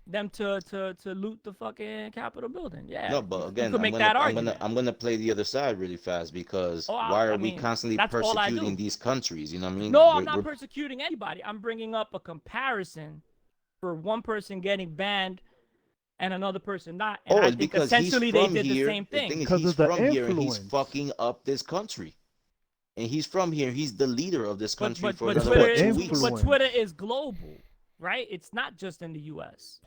them to loot the fucking Capitol building. Yeah. No, but again, you could make that argument. I'm gonna play the other side really fast because Oh, why are I we mean, constantly that's all I do. persecuting these countries? You know what I mean? No, I'm We're- not we're- persecuting anybody. I'm bringing up a comparison for one person getting banned and another person not. And I it's think because he's essentially they from did here. the same thing. thing is, 'Cause he's of the from here and he's influence. fucking up this country. And he's from here. He's the leader of this country for but another Twitter, what, 2 is, weeks. influence. but Twitter is global, right? It's not just in the U.S.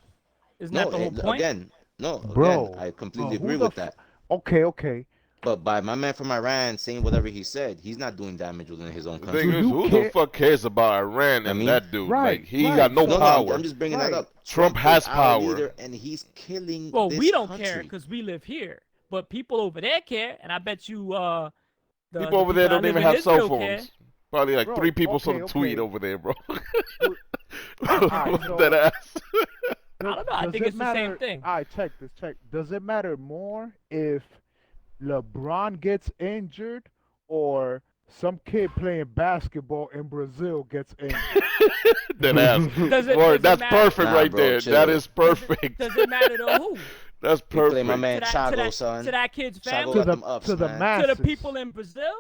Isn't No, that the whole point? again, Bro, I completely who agree the with that. Okay. But by my man from Iran saying whatever he said, he's not doing damage within his own The country. thing Do is, you who care- the fuck cares about Iran and I mean- that dude? Right, Like, he right. got no No, power. I'm just bringing that Right. up. Trump is has our power. leader, and he's killing. Well, this we don't country. care because we live here, but people over there care, and I bet you the People over there that don't live even in have cell Israel phones. care. Probably like Bro, 3 people saw okay, the tweet okay. over there, bro. Alright, so- That ass. I don't know. I Does think it it's the same matter- thing. All right, check this. Does it matter more if LeBron gets injured or some kid playing basketball in Brazil gets injured? That ass. Does it- Word, does it that's matter? perfect Nah, right bro, there. chill. That is perfect. Does it matter to who? That's You play my perfect. man to Chago, that, son. to that kid's Chago family? got them ups, to the man. masses. To the people in Brazil?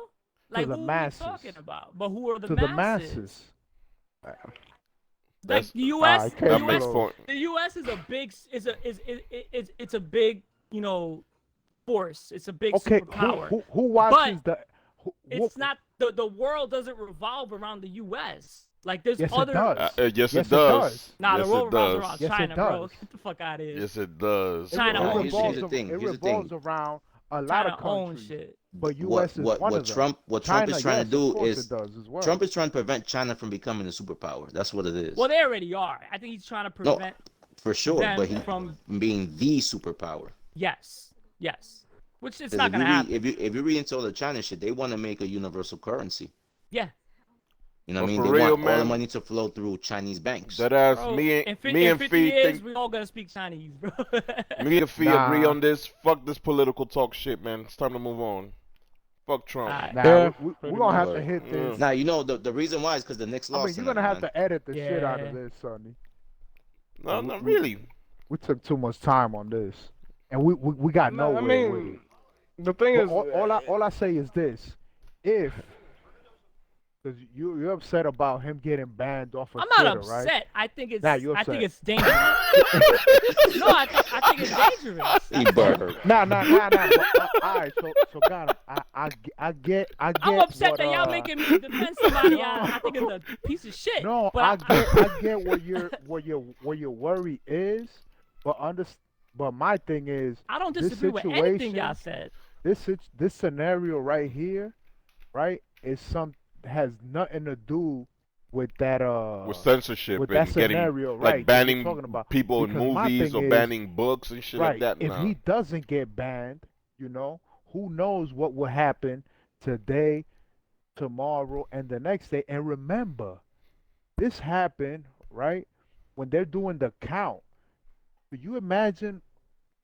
Like, the who masses. are we talking about? But who are the To masses? the masses. Like That's- the U.S. I the can't That U.S. makes bro. point. The U.S. is a big it's a big, you know, force. It's a big Okay, superpower. who watches the? It's not the world doesn't revolve around the U.S. Like there's Yes, it other. does. Yes, Yes, it it does. does. Nah, yes, the world it revolves does. around Yes, it China, bro. does. Get the fuck out of here. Yes, it does. China Nah, owns here's the shit. thing, It here's the thing. revolves around a lot China of owns countries, shit. but U.S. is one of them. Trump is China, trying yes, to do of course is it does as well. Trump is trying to prevent China from becoming a superpower. That's what it is. Well, they already are. I think he's trying to prevent For sure, them but he from. being the superpower. Yes. Which it's 'Cause not gonna happen. If you read into all the China shit, they want to make a universal currency. Yeah. You know what I But mean? for They real, want all the man, money to flow through Chinese banks. That ass. Bro, Me in and 50 Fee years, think. we all gonna speak Chinese, bro. Me and Fee Nah. agree on this. Fuck this political talk shit, man. It's time to move on. Fuck Trump. Alright. Now Yeah, we're pretty gonna have much. to hit this. Now you know the reason why is because the Knicks I mean, lost. you're tonight, gonna have man. to edit the shit out Yeah. of this, Sonny. No, not really. We took too much time on this, and we got No, nowhere I with it. mean, the thing But is, all I say is this: if because you're upset about him getting banned off of I'm not Twitter, upset. right? I think it's. Nah, you I think upset. it's dangerous. No, I think it's dangerous. He burned. Nah. But, all right, so got it. I get. I'm upset what, that y'all making me defend somebody I think is a piece of shit. No, but I get what your worry is, but my thing is I don't this disagree with anything situation- y'all said. this scenario right here, right, has nothing to do with that With censorship with and that getting scenario, like right, that you're banning talking about. people in Because my movies thing or is- banning books and shit like right. that. If Nah. he doesn't get banned, who knows what will happen today, tomorrow, and the next day. And remember, this happened, right, when they're doing the count. Do you imagine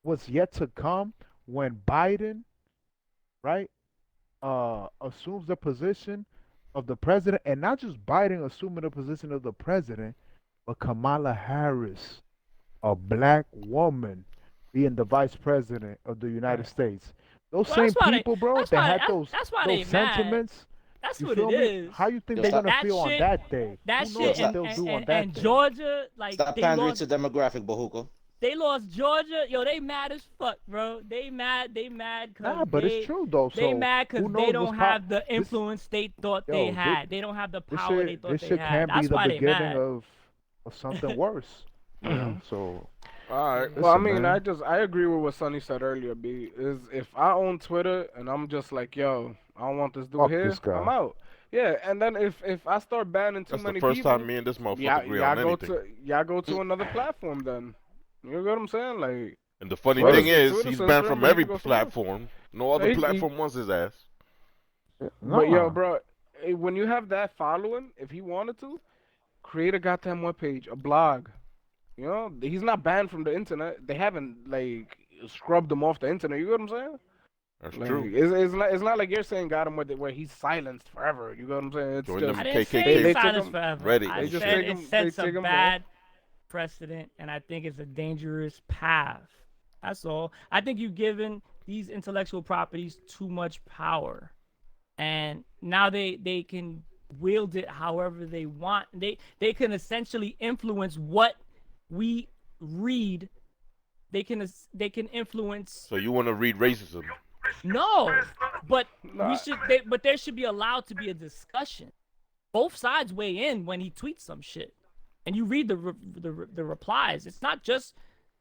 what's yet to come when Biden, right, assumes the position of the president, and not just Biden assuming the position of the president, but Kamala Harris, a black woman, being the vice president of the United Right. States. Those Well, same that's why they- people, bro, that's that why- had that's- those that's why they those mad. sentiments. That's You what feel it me? is. How you think Yo, they're stop- gonna That feel on shit- that day? That Who knows shit what and, they'll and, do on and, that and day? Georgia, like Stop they pandering lost, to demographic, Bahuko. they lost Georgia. Yo, they mad as fuck, bro. They mad cause Nah, but they, it's true though. They So mad who because knows they don't what's have the this- influence they thought Yo, they thi- had. They don't have the This power they shit, thought this they shit had. can't That's be the why they beginning mad. of something worse. You know? So All right. well, I Listen, mean, man. I agree with what Sonny said earlier. B is if I own Twitter and I'm just like, yo, I don't want this dude Fuck here, this guy. I'm out. Yeah, and then if I start banning too That's many the first people, time me and this motherfucker agree on anything. y'all go to another platform then. You know what I'm saying? Like, And the funny Twitter- thing is, Twitter he's censor banned him, from but he every can go somewhere else. platform. No other He- platform wants his ass. but yo, Nah. bro, when you have that following, if he wanted to, create a goddamn webpage, a blog. You know, he's not banned from the internet. They haven't like scrubbed him off the internet. You know what I'm saying? That's Like, true. it's not like you're saying got him where he's silenced forever. You know what I'm saying? It's Join just them I didn't say KKK They it's silence took 'em- forever. Reddit I and said shit. it sets They a take 'em bad precedent, and I think it's a dangerous path. That's all. I think you've given these intellectual properties too much power, and now they can wield it however they want. They can essentially influence what we read. They can influence. So you want to read racism? No, but Nah. but there should be allowed to be a discussion. Both sides weigh in when he tweets some shit, and you read the replies. It's not just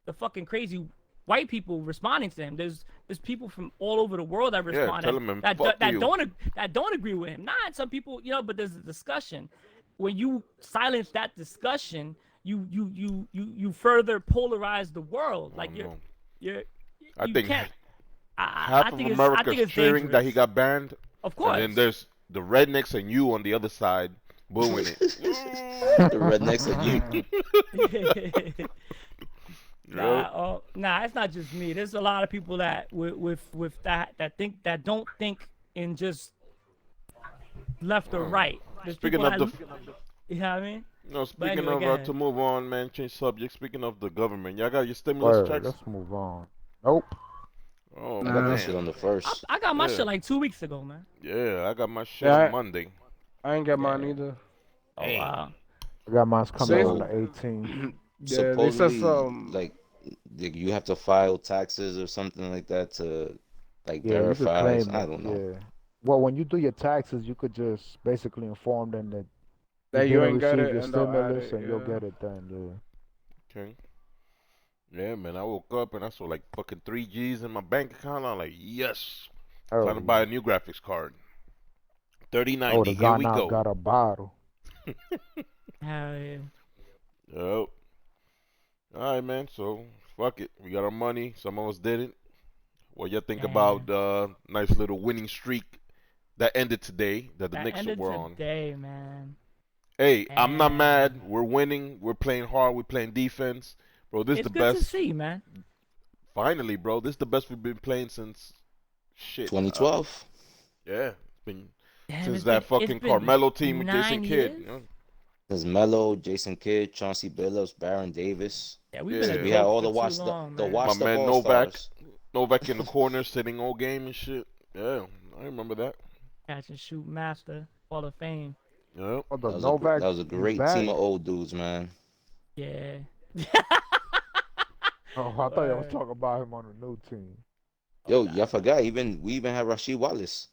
the fucking crazy white people responding to him. There's people from all over the world that Yeah, respond tell him, that "Fuck that you." don't agree with him. Not some people, but there's a discussion. When you silence that discussion, you further polarize the world. Like Oh, you're I you think can't. half I of think America I think it's cheering that he dangerous. got banned, Of course. and then there's the rednecks and you on the other side booing it. The rednecks and you. Nah, it's not just me. There's a lot of people that with that don't think in just left or right. There's Speaking people of that, the, you know what I mean? no, speaking anyway, of go ahead. to move on, man, change subject. Speaking of the government, y'all got your stimulus Word, checks? let's move on. Nope. Oh I got Nah. that shit man, on the first. I got my Yeah. shit like 2 weeks ago, man. yeah, I got my shit Yeah, on Monday. I ain't get mine Yeah. either. Oh Damn. wow. I got mine coming They, on So the 18th. yeah, they said supposedly, some. like, you have to file taxes or something like that to, like, Yeah, you could verify. claim I it. don't know. Yeah. Well, when you do your taxes, you could just basically inform them that you That you didn't ain't got receive it, your and they'll add stimulus, it. and you'll Yeah. get it then. Okay. Yeah, man, I woke up and I saw like fucking 3 G's in my bank account. I'm like, yes. Yeah. Time to buy a new graphics card. I would 3090. have Here gone we out, go. got a bottle. Hell yeah. Yep. All right, man. So fuck it. We got our money. Some of us didn't. What y'all think about nice little winning streak that ended today that the That Knicks ended were on? today, man. Hey, I'm not Damn. mad. We're winning. We're playing hard. We're playing defense, bro. This is It's the good to best. see, man. Finally, bro. This is the best we've been playing since shit. 2012. Yeah, it's been Damn, since it's that been- fucking it's been Carmelo team with 9 Jason Kidd. years? You know? There's Melo, Jason Kidd, Chauncey Billups, Baron Davis. Yeah, we've Yeah. been a We had joke all for the watch too long, the man. watched My up man all Novak. stars. Novak in the corner sitting all game and shit. Yeah, I remember that. Catch and shoot master, Hall of Fame. Yep. Oh, the That Novak. was a is great back? team of old dudes, man. Yeah. Oh, I thought you was Word. talking about him on the new team. Yo, y'all forgot. We even had Rasheed Wallace.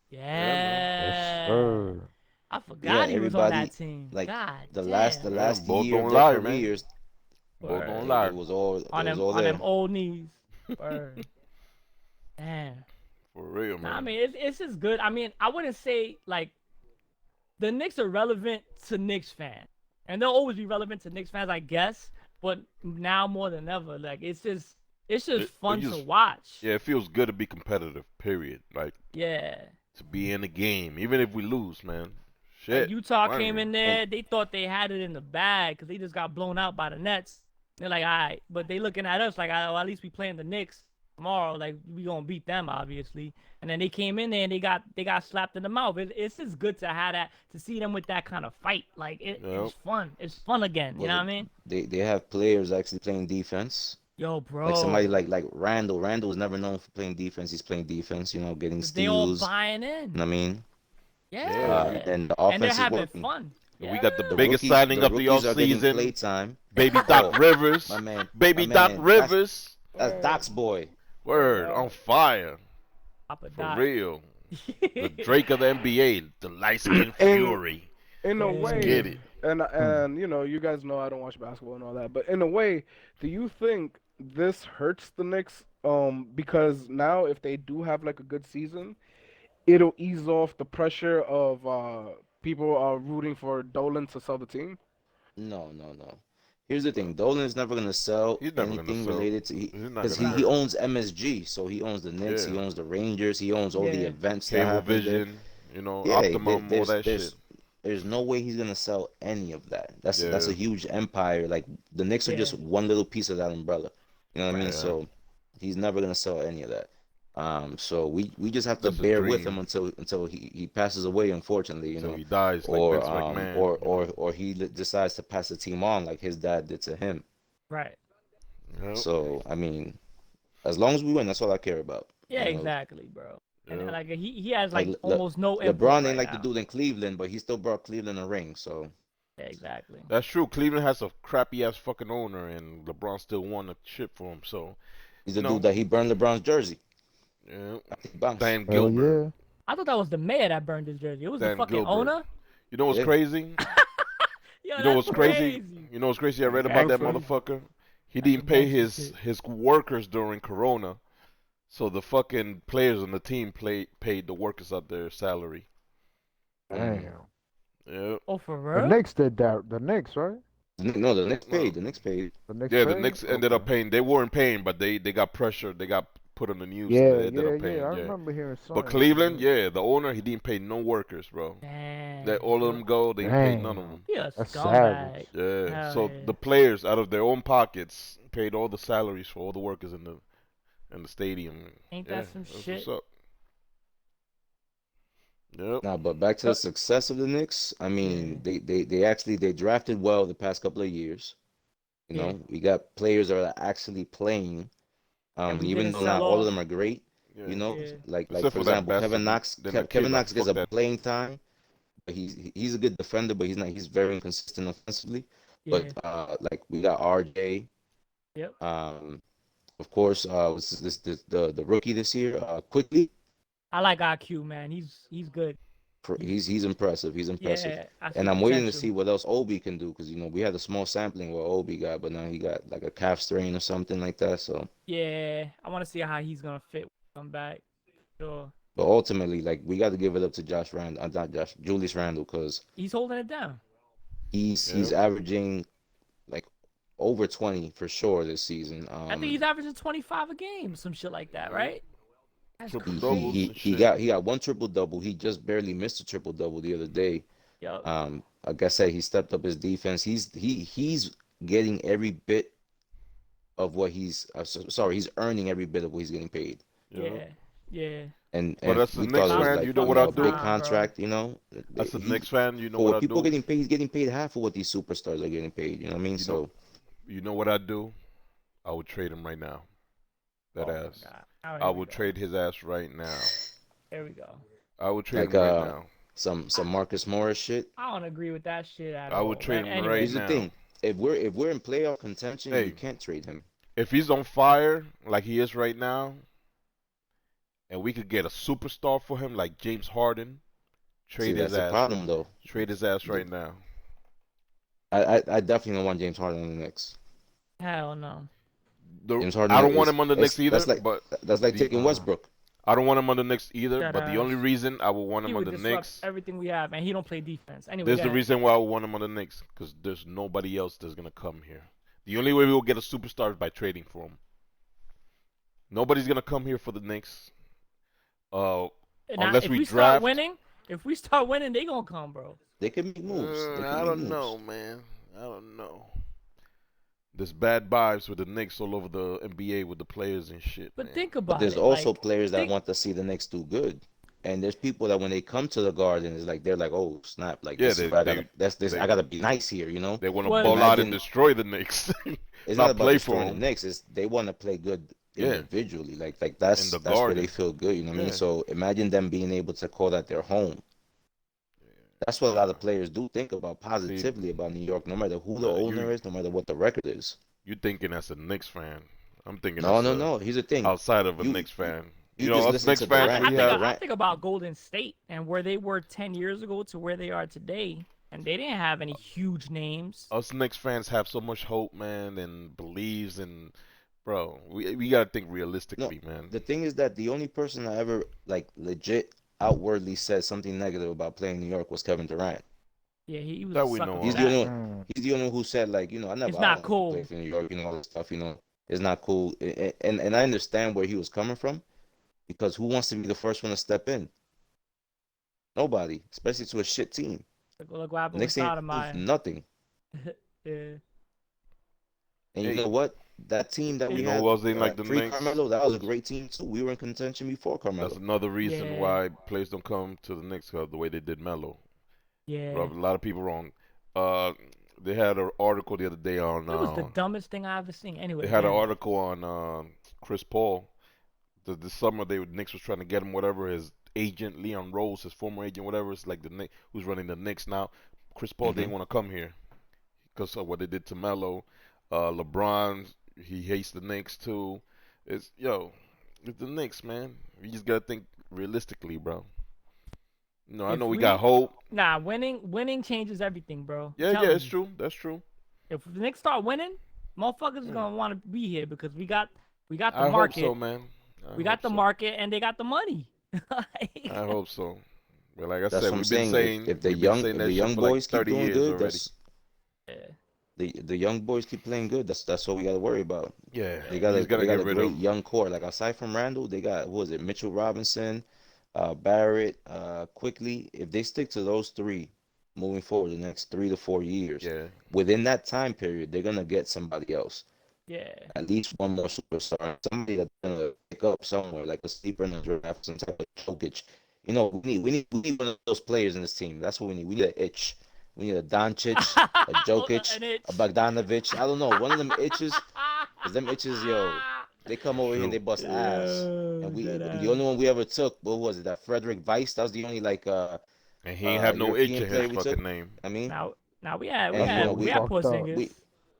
Yes, Yeah. sir. I forgot he was on everybody, that team. like, God the damn. last both year don't of their lie, man. careers, Both Word. don't it lie. was all on them there. them old knees. Word. Damn. For real, Nah, man. I mean, it's just good. I mean, I wouldn't say like the Knicks are relevant to Knicks fans, and they'll always be relevant to Knicks fans, I guess. But now more than ever, like it's just It fun to just- watch. Yeah, it feels good to be competitive. Period. Like Yeah. to be in the game, even if we lose, man. Like, Shit. Utah Finally. came in there, they thought they had it in the bag because they just got blown out by the Nets. They're like, all right, but they looking at us like, well, at least we playing the Knicks tomorrow. Like we gonna beat them, obviously. And then they came in there and they got slapped in the mouth. It's just good to have that, to see them with that kind of fight. Like Yep. it's fun. It's fun again. You know what I mean? They have players actually playing defense. Yo, bro. Like somebody like Randall. Randall was never known for playing defense. He's playing defense, getting 'Cause they all steals. buying You in. know what I mean? Yeah. And the And they're offense is having working. fun. We got the Yeah. The biggest rookies- signing the of the rookies are getting offseason. playtime. Baby Doc Oh, Rivers. My man. Baby my Doc man, Rivers. That's Doc's boy. Word. On fire. Papa For Doc. real. The Drake of the NBA. The light skinned Fury. In a Yeah. way, Get it. and you guys know I don't watch basketball and all that, but in a way, do you think this hurts the Knicks? Because now if they do have like a good season, it'll ease off the pressure of people rooting for Dolan to sell the team. No. Here's the thing. Dolan is never gonna sell He's never gonna anything sell. related to He's not because gonna he hurt. owns MSG, so he owns the Knicks, he Yeah. owns the Rangers, he owns all the Yeah. events that Cable happen there. Vision. Yeah, Optimum, all that there's, shit. There's no way he's gonna sell any of that. That's a Yeah. huge empire. Like the Knicks are Yeah. just one little piece of that umbrella. You know what I mean? Right. So he's never gonna sell any of that. So we just have to That's a bear with dream. him until he passes away. Unfortunately, So he dies like or Vince McMahon. or he decides to pass the team on like his dad did to him. Right. Yep. So I mean, as long as we win, that's all I care about. Yeah, you know? exactly, bro. And Yep. like he has like Like, almost no input LeBron ain't right like now. the dude in Cleveland, but he still brought Cleveland a ring. So Yeah, exactly. That's true. Cleveland has a crappy ass fucking owner, and LeBron still won a chip for him. So, he's the No. dude that he burned LeBron's jersey. yeah. After he bounced. Dan Hell Gilbert. yeah. I thought that was the mayor that burned his jersey. It was the Dan fucking Gilbert. owner. You know what's Yeah. crazy? Yo, You know that's what's crazy? You know what's crazy? I read about that Gangster. motherfucker. He That's didn't some pay gangster his shit. his workers during Corona, so the fucking players on the team paid the workers out their salary. Damn. Yeah. Oh, for The real? Knicks did that. The Knicks, right? No, the Knicks No. paid. The Knicks paid. The Knicks. Yeah, the paid? Knicks ended up Okay. paying. They weren't paying, but they got pressure. They got put on the news. Yeah, They ended yeah, up paying. yeah. I Yeah. remember hearing something. But Cleveland, yeah, the owner, he didn't pay no workers, bro. Damn. Let all of them go. They didn't pay none of Damn. them. He a That's scumbag. savage. Yeah. Hell So yeah. the players, out of their own pockets, paid all the salaries for all the workers in the stadium. Ain't Yeah, that some that's shit? what's up. Yep. Nah, but back to the success of the Knicks. I mean, they drafted well the past couple of years. You Yeah. know, we got players that are actually playing. And we Even didn't though sell not all of off. them are great. Yeah. You know, Yeah. like Except for for that example, bastard, Kevin Knox. then the kid Kevin that Knox gets fucked a that. playing time, but he's a good defender, but he's very inconsistent offensively. Yeah. But like we got RJ. Yep. Of course, was the rookie this year, Quickly. I like IQ, man. He's good. He's impressive. He's impressive. Yeah. I see And I'm waiting to potential. see what else Obi can do because we had a small sampling what Obi got, but now he got like a calf strain or something like that. So, Yeah. I want to see how he's gonna fit when he come back. Sure. but ultimately, like we got to give it up to Julius Randle, because He's holding it down. he's averaging like over 20 for sure this season. I think he's averaging 25 a game, some shit like that, right? That's Triple crazy. doubles he and he shit. got one triple double. He just barely missed a triple double the other day. Yo. Like I said, he stepped up his defense. He's getting every bit of what he's he's earning every bit of what he's getting paid. Yeah. Yeah. And But that's the we Knicks thought it was fan, like you know what I a do? big Bro. contract, That's the He- Knicks fan. You know for what what I people do? getting paid, he's getting paid half of what these superstars are getting paid. You know what I mean? You So know- You know what I do? I would trade him right now. That Oh my ass. God. Oh, I here we would go. trade his ass right now. There we go. I would trade Like, him right now. some Marcus Morris shit. I don't agree with that shit at I all. would trade him Anyway, right Here's now. the thing: if we're in playoff contention, Hey. you can't trade him. If he's on fire like he is right now, and we could get a superstar for him like James Harden, See, trade that's his the ass. problem, though. Trade his ass right now. I definitely don't want James Harden on the Knicks. hell no. James Harden I don't want is- him on the Knicks either, that's like but that's like the- taking Westbrook. I don't want him on the Knicks either. That But the only ass. reason I would want He him on would the disrupt Knicks, everything we have, and he don't play defense. Anyway, there's go the ahead. reason why I would want him on the Knicks, because there's nobody else that's gonna come here. The only way we will get a superstar is by trading for him. Nobody's gonna come here for the Knicks. Now, unless if we we draft- start winning, they gonna come, bro. They can make moves. They can I make don't moves. know, man. I don't know. There's bad vibes with the Knicks all over the NBA with the players and shit. But man. think about But there's it. also like, players that think- want to see the Knicks do good. And there's people that when they come to the Garden, it's like they're like, oh snap, like Yeah, this is they- where they- I gotta be nice here, you know. They want to Well, ball out and imagine- destroy the Knicks. It's not not about play for destroying the them. Knicks. It's they want to play good Yeah. individually. Like that's In the that's where Garden. they feel good. You know what I mean? Yeah. So imagine them being able to call that their home. That's what a lot of players do think about positively about New York, no matter who the you- owner is, no matter what the record is. You thinking as a Knicks fan? I'm thinking No, as no, a- no. Here's the thing. outside of a You- Knicks fan. you You know, just us listen Knicks to fans, Durant. I we think, have. I think about Golden State and where they were 10 years ago to where they are today, and they didn't have any huge names. Us Knicks fans have so much hope, man, and believes, and bro, we gotta think realistically, man. The thing is that the only person that ever like legit outwardly said something negative about playing New York was Kevin Durant. Yeah, he was That a we sucker know for He's of. the that. only he's the only who said like, I never It's I not don't cool. play for New York, all that stuff, it's not cool. And I understand where he was coming from, because who wants to be the first one to step in? Nobody, especially to a shit team. Look what happened with Knicks ain't Stoudemire. proved nothing. Yeah. And you Hey. know what? That team that You we know had who else ain't like the pre Knicks? Carmelo, that was a great team too. We were in contention before Carmelo. That's another reason Yeah. why players don't come to the Knicks, cause the way they did Melo. Yeah. Rubbed a lot of people wrong. They had an article the other day on. It was the dumbest thing I ever seen. Anyway, They had an yeah. article on Chris Paul. The summer Knicks was trying to get him, whatever. His agent Leon Rose, his former agent, whatever. It's like the Knicks who's running the Knicks now. Chris Paul didn't want to come here because of what they did to Melo. LeBron, he hates the Knicks too. It's the Knicks, man. You just gotta think realistically, bro. I If know we got we- hope. Nah, winning changes everything, bro. Yeah, Telling it's you. true. That's true. If the Knicks start winning, motherfuckers are gonna want to be here because we got the I hope market. so, man. We got the market and they got the money. I hope so. But like I That's said, what I'm we've been saying. saying If the we've been young saying if that the shit young for like boys keep 30 doing years good, already. that's Yeah. The young boys keep playing good. That's all we got to worry about. Yeah, They got he's gotta they got get a rid great of. young core. Like aside from Randall, they got, who was it? Mitchell Robinson, Barrett, Quickly. If they stick to those three moving forward the next 3 to 4 years, Yeah, within that time period, they're gonna get somebody else. Yeah. At least one more superstar, somebody that's gonna pick up somewhere, like a sleeper in the draft, some type of Jokic. We need one of those players in this team. That's what we need. We need an itch. We need a Doncic, a Jokic, An itch. a Bogdanovich. I don't know, one of them itches. Cause them itches, yo, they come over here and they true. bust ass. Yo, And dead the ass. only one we ever took, what was it? That Frederick Weiss. That was the only like And he ain't have no itch European in player his we fucking took. name. I mean, Now we had And, you know, we had fucked up. Porzingis. we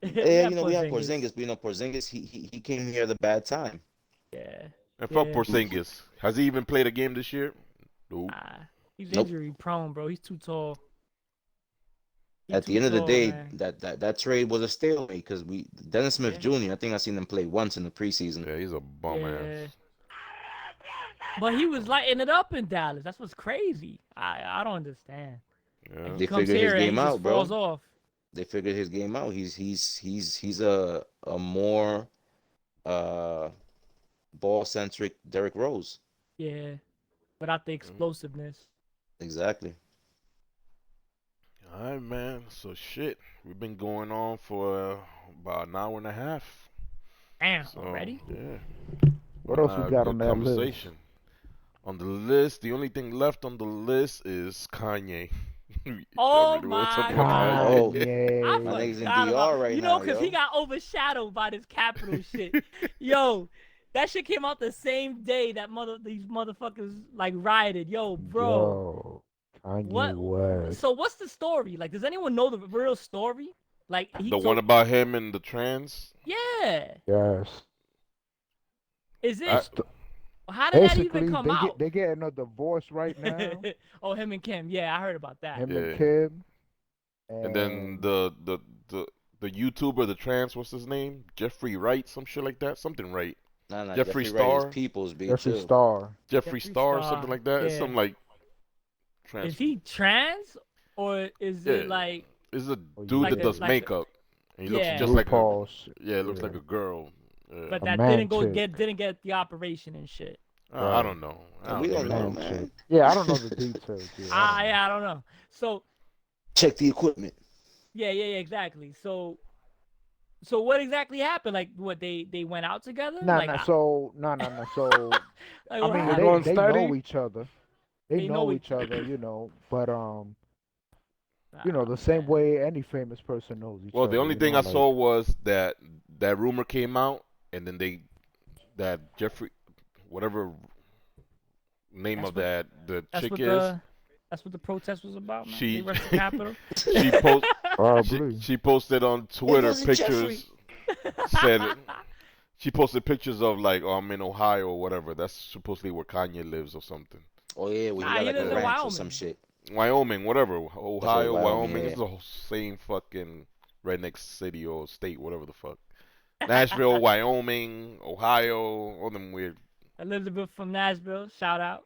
We yeah, had we had Porzingis. Porzingis, but Porzingis, he came here at a bad time. Yeah. And fuck Yeah. Porzingis. Has he even played a game this year? Nope. Nah, he's Nope. injury prone, bro. He's too tall. He At the too end of the tall, day, man. that trade was a stalemate because Dennis Smith Yeah. Jr. I think I seen him play once in the preseason. Yeah, he's a bum ass. But he was lighting it up in Dallas. That's what's crazy. I don't understand. Yeah. He They comes figured his here and he game just out, bro. falls off. They figured his game out. He's a more ball centric Derrick Rose. Yeah. Without the explosiveness. Exactly. All right, man. So shit, we've been going on for about an hour and a half. Damn, So already? yeah. What else Nah, we got good on that list? conversation. On the list, the only thing left on the list is Kanye. Oh Everybody wants to my talk about God. Oh, Kanye. I my nigga's in forgot DR about, right you know, now, because he yo. got overshadowed by this capital shit. Yo, that shit came out the same day that these motherfuckers like rioted. Yo, bro. Yo, Kanye What- West. So what's the story? Like, does anyone know the real story? Like, he The told, one about him and the trans. yeah. Yes. Is I- it? How did that Basically, even come out? they getting a divorce right now. Oh, him and Kim. Yeah, I heard about that. Him Yeah. and Kim. And then the YouTuber, the trans, what's his name? Jeffrey Wright, some shit like that. Something Wright. Nah, Jeffree Wright Star? is People's B Jeffree too. Star. Jeffree Jeffree Star, Star, something like that. It's yeah. something like trans. Is he trans or is it Yeah. like? It's a Oh, dude Like that a- does like a- makeup. And he looks Yeah. just like a, RuPaul shit. yeah, it looks yeah. like a girl. Yeah. But A that man didn't chick. get the operation and shit. I don't know. I We don't even know, Man man. chick. Yeah, I don't know the details. Yeah, I don't know. So Check the equipment. yeah, exactly. So what exactly happened? Like, what they went out together? Nah, like, nah. So, nah. So, like, I what mean, happened? going they steady? know each other. They They know know each other, but you know, Oh, the same man. way any famous person knows each Well, other. the only you thing know, I like- saw was that rumor came out, and then that Jeffrey, whatever name That's of what- that the That's chick what is, that's what the protest was about, man. She- They rushed the Capitol. she post Probably. she posted on Twitter wasn't pictures. Said she posted pictures of like, oh, I'm in Ohio or whatever. That's supposedly where Kanye lives or something. Oh yeah, we Nah, got he like lives a in ranch or some Wyoming. shit. Wyoming, whatever. Ohio, Wyoming, Wyoming. yeah. It's the whole same fucking redneck city or state, whatever the fuck. Nashville, Wyoming, Ohio, all them weird. Elizabeth from Nashville, shout out.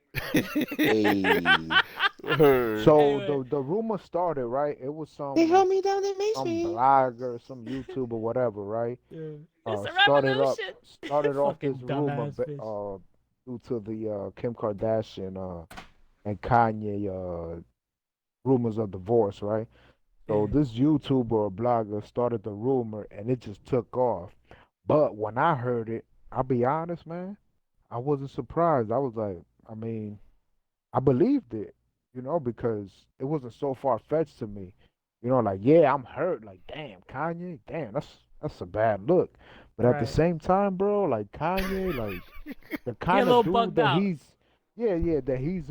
Hey, Word. So Anyway. the rumor started, right? It was they held me down, they made some me. blogger, some YouTuber, whatever, right? Yeah. It's a Started revolution. off Fucking this rumor dumbass bitch. due to the Kim Kardashian and Kanye rumors of divorce, right? So Yeah. this YouTuber or blogger started the rumor and it just took off. But when I heard it, I'll be honest, man, I wasn't surprised. I was like, I mean, I believed it, you know, because it wasn't so far fetched to me. You know, like, yeah, I'm hurt. Like, damn, Kanye, damn, that's a bad look. But at the Right. same time, bro, like Kanye, like the kind little of dude bugged that out. that he's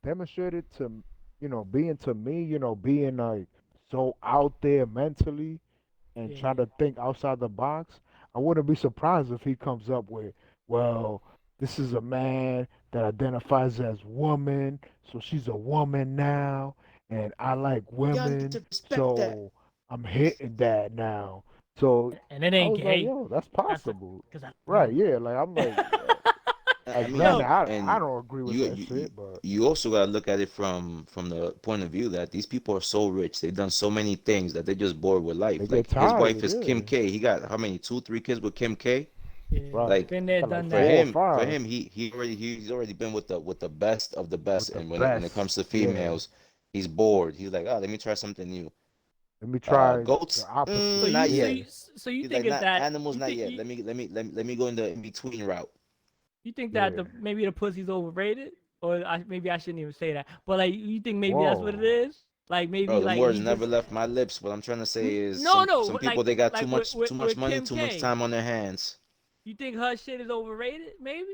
demonstrated to, you know, being to me, you know, being like so out there mentally and Yeah, trying to think outside the box. I wouldn't be surprised if he comes up with, well, this is a man that identifies as woman, so she's a woman now, and I like Y'all need women, to respect so that. I'm hitting that now. So And it I ain't was gay. like, yo, that's possible. Cause I, Right, yeah, like I'm like, I mean, Granted, I and don't agree with you that you shit, but you also gotta look at it from the point of view that these people are so rich. They've done so many things that they're just bored with life. they get Like his tired wife of is Kim it. K. He got how many? 2, 3 kids with Kim K. Yeah. Right. Been there, Got like done For that. 4 or him, 5 he's already been with the best of the best. with the And when it best. comes to Yeah. females, he's bored. He's like, oh, let me try something new. Let me try Goats, the opposite. not So yet. you so you He's think like, it's not that animals, you not think yet. you, Let me go in the in between route. you think that Yeah. maybe the pussy's overrated, or maybe I shouldn't even say that, but like you think maybe that's what it Whoa. is? Like maybe Bro, them like words he never just left my lips. What I'm trying to say is no some people like they got like too much with money, Kim too much K. time on their hands. You think her shit is overrated? Maybe.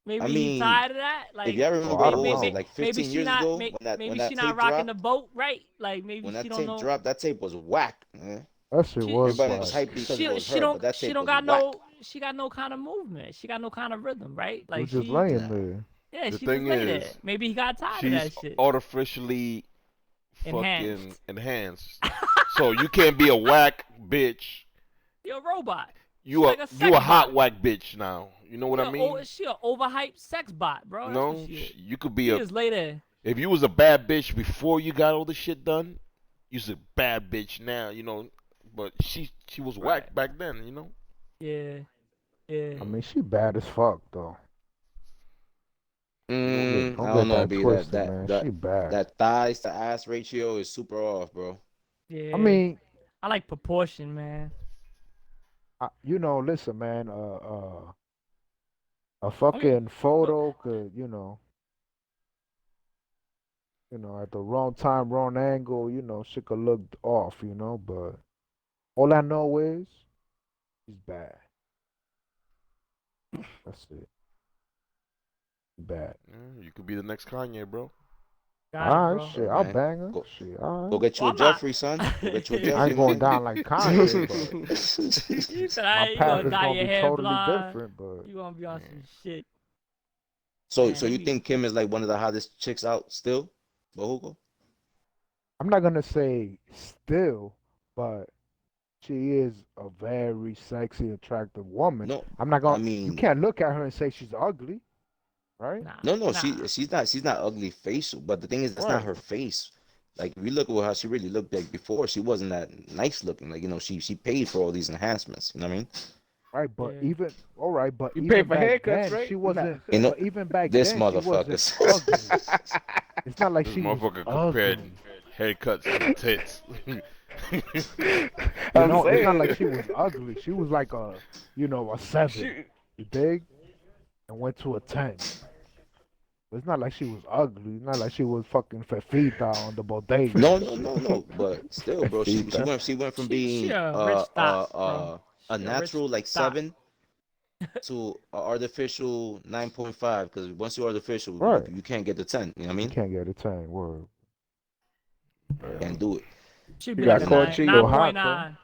I Maybe he's mean, tired of that. if Like y'all Oh, remember, I what don't was it, know. like maybe 15 she years not ago when maybe that she not tape rocking the dropped? boat right. Like maybe When she that don't tape know. dropped, that tape was whack, man. That shit She was Everybody she was whack. hyped because it was her, but that she tape don't was got whack. no kind of movement. She got no kind of rhythm, right? He was Like just she laying Nah. there. yeah The she just thing lay there. is, Maybe he got tired of she's that shit. artificially fucking Enhanced. enhanced. So you can't be a whack bitch. You're a robot. You She a like a you sex a hot bot. whack bitch now. You know what I mean? She a overhyped sex bot, bro. That's what No, she is. you could be She a. just lay there. If you was a bad bitch before you got all the shit done, you's a bad bitch now. You know, but she was Right. whack back then. You know. Yeah. Yeah. I mean, she bad as fuck though. I Don't don't get know, that B. twisted, man. She bad. That thighs to ass ratio is super off, bro. Yeah. I mean, I like proportion, man. listen, man. A fucking photo could, at the wrong time, wrong angle, shit could look off, But all I know is she's bad. That's it. Bad. Yeah, you could be the next Kanye, bro. Got it, All bro. right, shit. I'll Man, bang her. go- Shit, all Go right. get you Well, a I'm not- Jeffrey, son. Go get you a I Jeffrey. I ain't going man. down like Kanye, but You said my you path gonna is dye gonna your be hair totally blonde. different. But You gonna be on some shit. So Man, you we- think Kim is like one of the hottest chicks out still? Bahugo? I'm not gonna say still, but she is a very sexy, attractive woman. No, I'm not I gonna. You mean, can't look at her and say she's ugly, right? Nah. no, nah. she's not ugly facial, but the thing is that's not Right. her face. Like if you look at how she really looked like before, she wasn't that nice looking. Like she paid for all these enhancements. You know what I mean? Right, but Yeah. even all right, but You even pay for back haircuts, then right? she wasn't. You know, But even back this then she wasn't motherfuckers. ugly. It's not like This she was motherfucker compared ugly. haircuts to tits. It's not like she was ugly. She was like a 7. She, You dig? And went to a 10. But it's not like she was ugly. It's not like she was fucking Fefita on the bodega. No. But still, bro, she went from She being a rich thought, bro. a She natural rich like thought. 7 to an artificial 9.5. Because once you're artificial, Right. you can't get the 10. You know what I You mean? can't get a 10. Word. Can't do it. Should You be got like a caught 9, cheating. 9.9.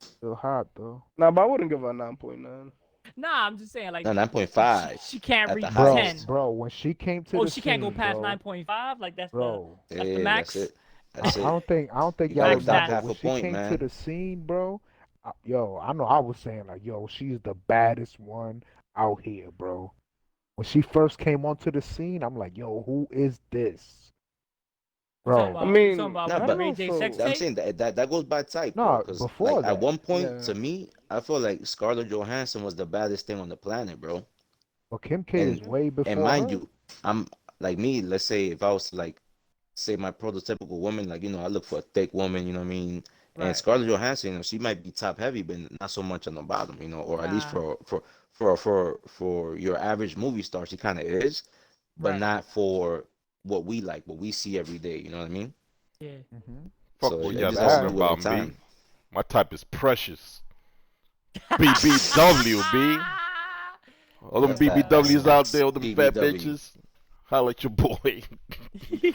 Still hot though. nah, but I wouldn't give her a 9.9. Nah, I'm just saying like No, 9.5. she can't At the reach Bro, 10. bro, when she came to Oh, the she can't go scene, past bro, 9.5. Like that's bro. That's the Yeah, max? that's it. I, That's I it. don't think You y'all gotta Max dock remember that. half when a she point, came to man. the scene, bro. I know I was saying like, yo, she's the baddest one out here, bro. When she first came onto the scene, I'm like, yo, who is this, bro? I mean, you talking about Nah, with but Ray J sex I'm tape? saying that goes by type, bro. No, Because before like at that, one point, Yeah. to me, I feel like Scarlett Johansson was the baddest thing on the planet, bro. but Kim K is And way and before mind her. you, I'm like me. Let's say if I was to like say my prototypical woman, like I look for a thick woman. You know what I mean? And Right. Scarlett Johansson, she might be top heavy, but not so much on the bottom. Or at least Nah. for your average movie star, she kind of is, but Right. not for what we like, what we see every day. You know what I mean? Yeah. Mm-hmm. Fuck So what it y'all just has to talking do with about, the B. time. My type is precious. BBW, B. All them That's that- BBWs that's out there, all them fat BBW. bitches. Holla at your boy.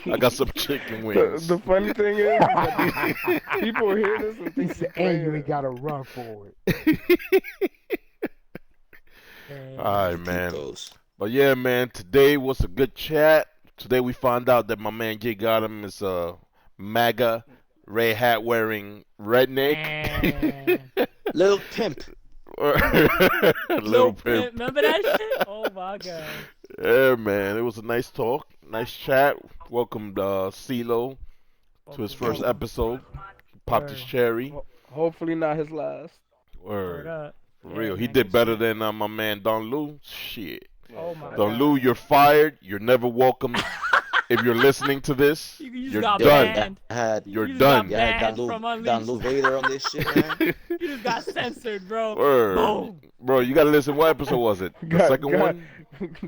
I got some chicken The, wings. the funny thing is that people hear this and He think said, she's and you playing. ain't gotta run for it. Alright, Keep man. those. But yeah, man, today was a good chat. Today we found out that my man Jay Gotham is a MAGA, red hat wearing redneck. Man. Little pimp. Little pimp. Remember that shit? Oh my my god. Yeah, man. It was a nice talk, nice chat. Welcomed CeeLo to his first episode. Popped his Word. cherry. Hopefully not his last. Word Word. up. For Yeah, real. He man, did good better shit. than my man Don Lu. Shit. Oh my Don god. Lu, you're fired. You're never welcome. If you're listening to this, You just you're got done. banned. You're You just done. got banned from Don Unleashed. Lu Vader on this shit, man. You just got censored, bro. Word. Boom. Bro, you gotta listen. What episode was it? The second one?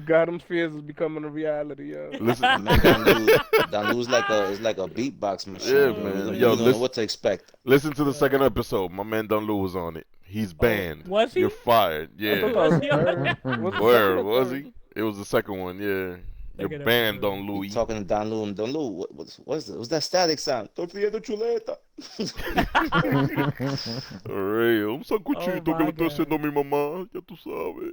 Gotham's fears is becoming a reality, yo. Listen. My man Don Lu's like a beatbox machine. Yeah, bro. man. You Yo, don't know listen- what to expect. Listen to the second episode. My man Don Lu was on it. He's banned. was he? You're fired. I thought Yeah. that was Was he on third. that? Was it Where second or was third? he? It was the second one. Yeah. You're Second banned, episode. Don Lu. You talking to Don Lu and Don Lu, what's that static sound? Tortilla de chuleta. For real. Un sanguchito Oh que my le estoy God. haciendo a mi mamá. Ya tú sabes.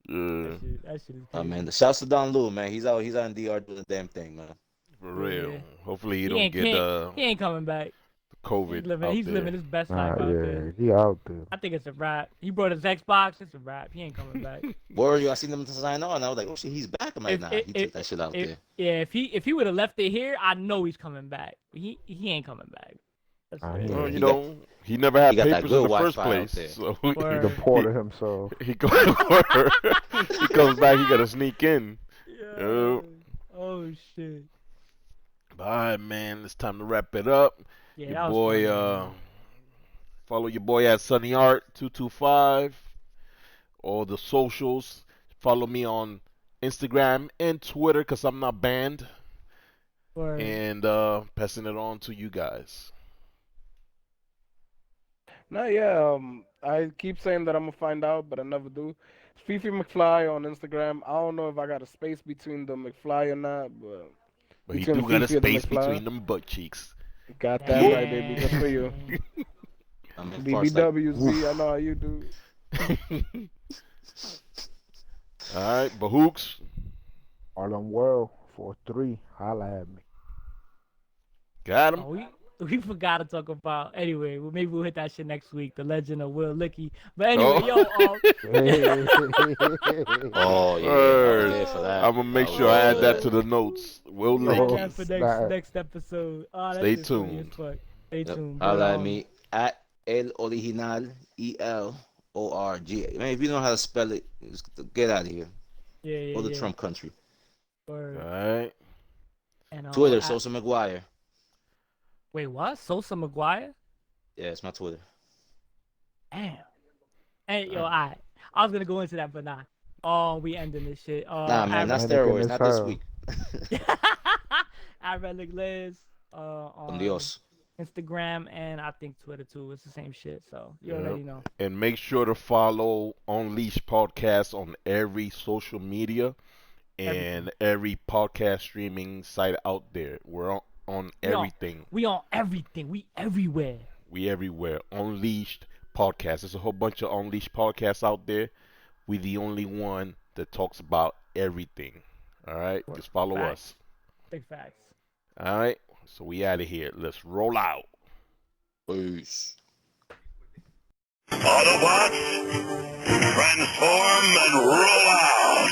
Yeah. That shit is Oh crazy. man, shouts to Don Lu, man. He's out in DR doing the damn thing, man. For real. Yeah. Hopefully he He don't ain't, get he ain't coming back. COVID out He's there. living his best Nah, life out yeah, there. he out there. I think it's a wrap. He brought his Xbox. It's a wrap. He ain't coming back. Word, I seen him sign on. I was like, oh shit, he's back. I'm like, nah, he took that shit out there. Yeah, if he would have left it here, I know he's coming back. He ain't coming back. That's Ah, it. he- Well, He you got- know, he never had he got that papers in good the first Wi-Fi out place. there. So He Word. deported himself. he comes back, he gotta sneak in. Yeah. Oh shit. Alright, man, it's time to wrap it up. Yeah, Your that was boy, fun, man. follow your boy at SunnyArt225. All the socials. Follow me on Instagram and Twitter because I'm not banned. Word. And passing it on to you guys. No, yeah. I keep saying that I'm gonna find out, but I never do. Fifi McFly on Instagram. I don't know if I got a space between the McFly or not, but But he Between do got a Fifi and the space McFly. between them butt cheeks. got that right, baby. Good for you. I mean, far as like, BBWs, B. I know how you do. Alright, Bahooks. Harlem World 4-3. Holla at me. Got him. Oh, we forgot to talk about anyway. Well, maybe we'll hit that shit next week. The Legend of Will Licky. But anyway, Oh. oh yeah, Word. yeah, for that. I'm gonna make Oh, sure I add yeah. that to the notes. Will Yo, Check Licky. that for snap. next episode. Oh, that Stay shit's funny tuned. as fuck. Stay Yep. tuned. Holla But, at me at El Original ELORG. Man, if you know how to spell it, just get out of here. Yeah, yeah, Go to yeah. Trump country. Word. Alright. And, Twitter, at- Sosa McGuire. Wait, what? Sosa McGuire? Yeah, it's my Twitter. Damn. Hey, yo, alright. I was gonna go into that, but nah. Oh, we ending this shit. Nah, man, not Anakin steroids, is not this hell. week. I read Liz on Dios. Instagram and I think Twitter too. It's the same shit, so you Yep. already know. And make sure to follow Unleashed Podcast on every social media and every podcast streaming site out there. We're on We on- everything. We on everything. We everywhere. We everywhere. Unleashed Podcast. There's a whole bunch of Unleashed podcasts out there. We the only one that talks about everything. All right, just follow Facts. us. Big facts. All right, so we out of here. Let's roll out. Peace. Autobots, transform and roll out!